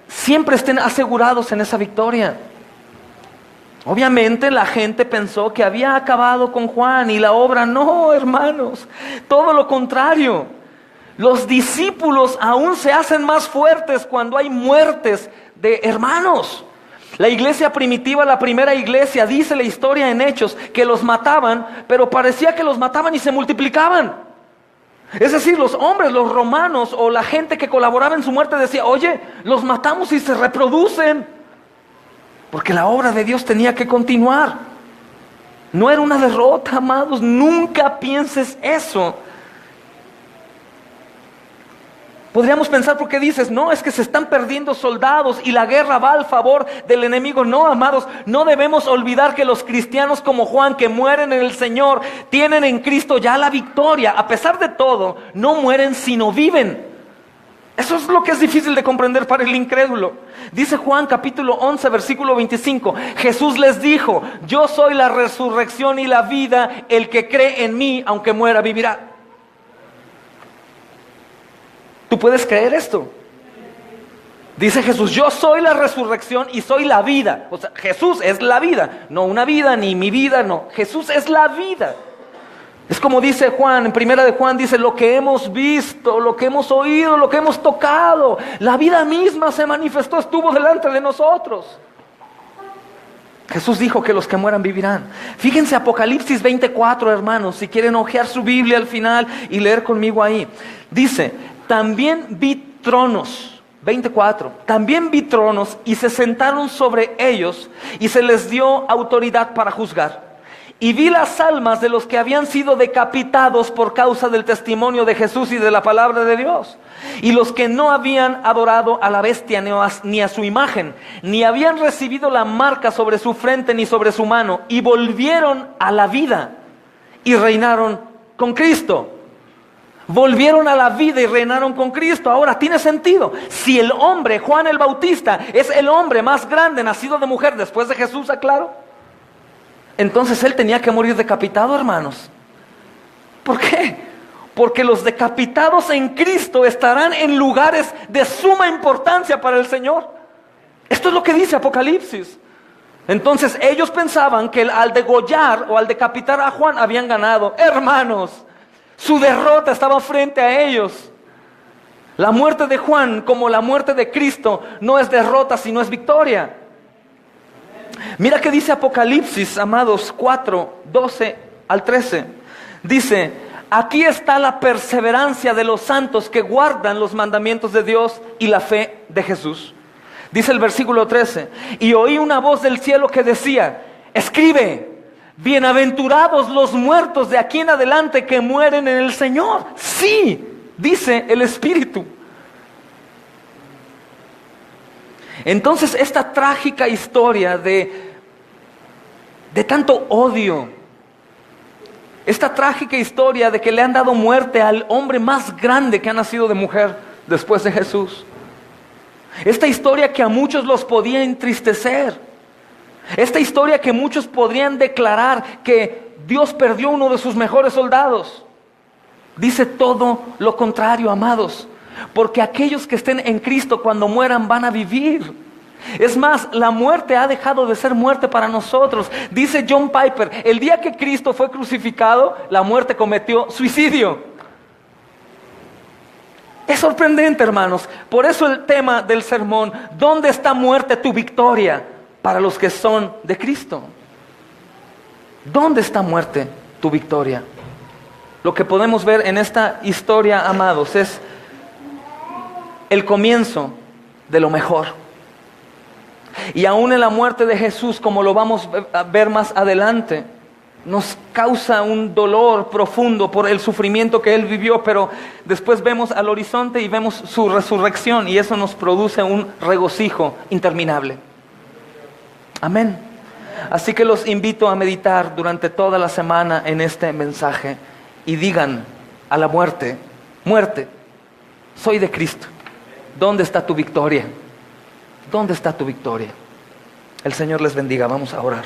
siempre estén asegurados en esa victoria. Obviamente la gente pensó que había acabado con Juan y la obra no, hermanos, todo lo contrario. Los discípulos aún se hacen más fuertes cuando hay muertes de hermanos. La iglesia primitiva, la primera iglesia, dice la historia en Hechos, que los mataban, pero parecía que los mataban y se multiplicaban. Es decir, los hombres, los romanos o la gente que colaboraba en su muerte decía, oye, los matamos y se reproducen. Porque la obra de Dios tenía que continuar. No era una derrota, amados, nunca pienses eso. Podríamos pensar, ¿por qué dices? No, es que se están perdiendo soldados y la guerra va al favor del enemigo. No, amados, no debemos olvidar que los cristianos como Juan, que mueren en el Señor, tienen en Cristo ya la victoria. A pesar de todo, no mueren sino viven. Eso es lo que es difícil de comprender para el incrédulo. Dice Juan capítulo 11, versículo 25. Jesús les dijo, yo soy la resurrección y la vida, el que cree en mí, aunque muera, vivirá. ¿Tú puedes creer esto? Dice Jesús, yo soy la resurrección y soy la vida. O sea, Jesús es la vida, no una vida, ni mi vida, no. Jesús es la vida. Es como dice Juan, en primera de Juan dice, lo que hemos visto, lo que hemos oído, lo que hemos tocado. La vida misma se manifestó, estuvo delante de nosotros. Jesús dijo que los que mueran vivirán. Fíjense Apocalipsis 24, hermanos, si quieren hojear su Biblia al final y leer conmigo ahí. Dice, también vi tronos, 24, también vi tronos y se sentaron sobre ellos y se les dio autoridad para juzgar. Y vi las almas de los que habían sido decapitados por causa del testimonio de Jesús y de la palabra de Dios. Y los que no habían adorado a la bestia ni a su imagen, ni habían recibido la marca sobre su frente ni sobre su mano, y volvieron a la vida y reinaron con Cristo. Volvieron a la vida y reinaron con Cristo. Ahora tiene sentido. Si el hombre, Juan el Bautista, es el hombre más grande nacido de mujer después de Jesús, aclaro, entonces él tenía que morir decapitado, hermanos. ¿Por qué? Porque los decapitados en Cristo estarán en lugares de suma importancia para el Señor. Esto es lo que dice Apocalipsis. Entonces ellos pensaban que al degollar o al decapitar a Juan habían ganado. Hermanos, su derrota estaba frente a ellos. La muerte de Juan, como la muerte de Cristo, no es derrota sino es victoria. Mira que dice Apocalipsis, amados, 4, 12 al 13. Dice, aquí está la perseverancia de los santos que guardan los mandamientos de Dios y la fe de Jesús. Dice el versículo 13, y oí una voz del cielo que decía, escribe, bienaventurados los muertos de aquí en adelante que mueren en el Señor. Sí, dice el Espíritu. Entonces esta trágica historia de tanto odio, esta trágica historia de que le han dado muerte al hombre más grande que ha nacido de mujer después de Jesús, esta historia que a muchos los podía entristecer, esta historia que muchos podrían declarar que Dios perdió uno de sus mejores soldados, dice todo lo contrario, amados. Porque aquellos que estén en Cristo cuando mueran van a vivir. Es más, la muerte ha dejado de ser muerte para nosotros. Dice John Piper, el día que Cristo fue crucificado, la muerte cometió suicidio. Es sorprendente, hermanos. Por eso el tema del sermón, ¿dónde está muerte tu victoria? Para los que son de Cristo. ¿Dónde está muerte tu victoria? Lo que podemos ver en esta historia, amados, es el comienzo de lo mejor. Y aún en la muerte de Jesús, como lo vamos a ver más adelante, nos causa un dolor profundo por el sufrimiento que Él vivió, pero después vemos al horizonte y vemos su resurrección y eso nos produce un regocijo interminable. Amén. Así que los invito a meditar durante toda la semana en este mensaje y digan a la muerte, muerte, soy de Cristo. ¿Dónde está tu victoria? ¿Dónde está tu victoria? El Señor les bendiga. Vamos a orar.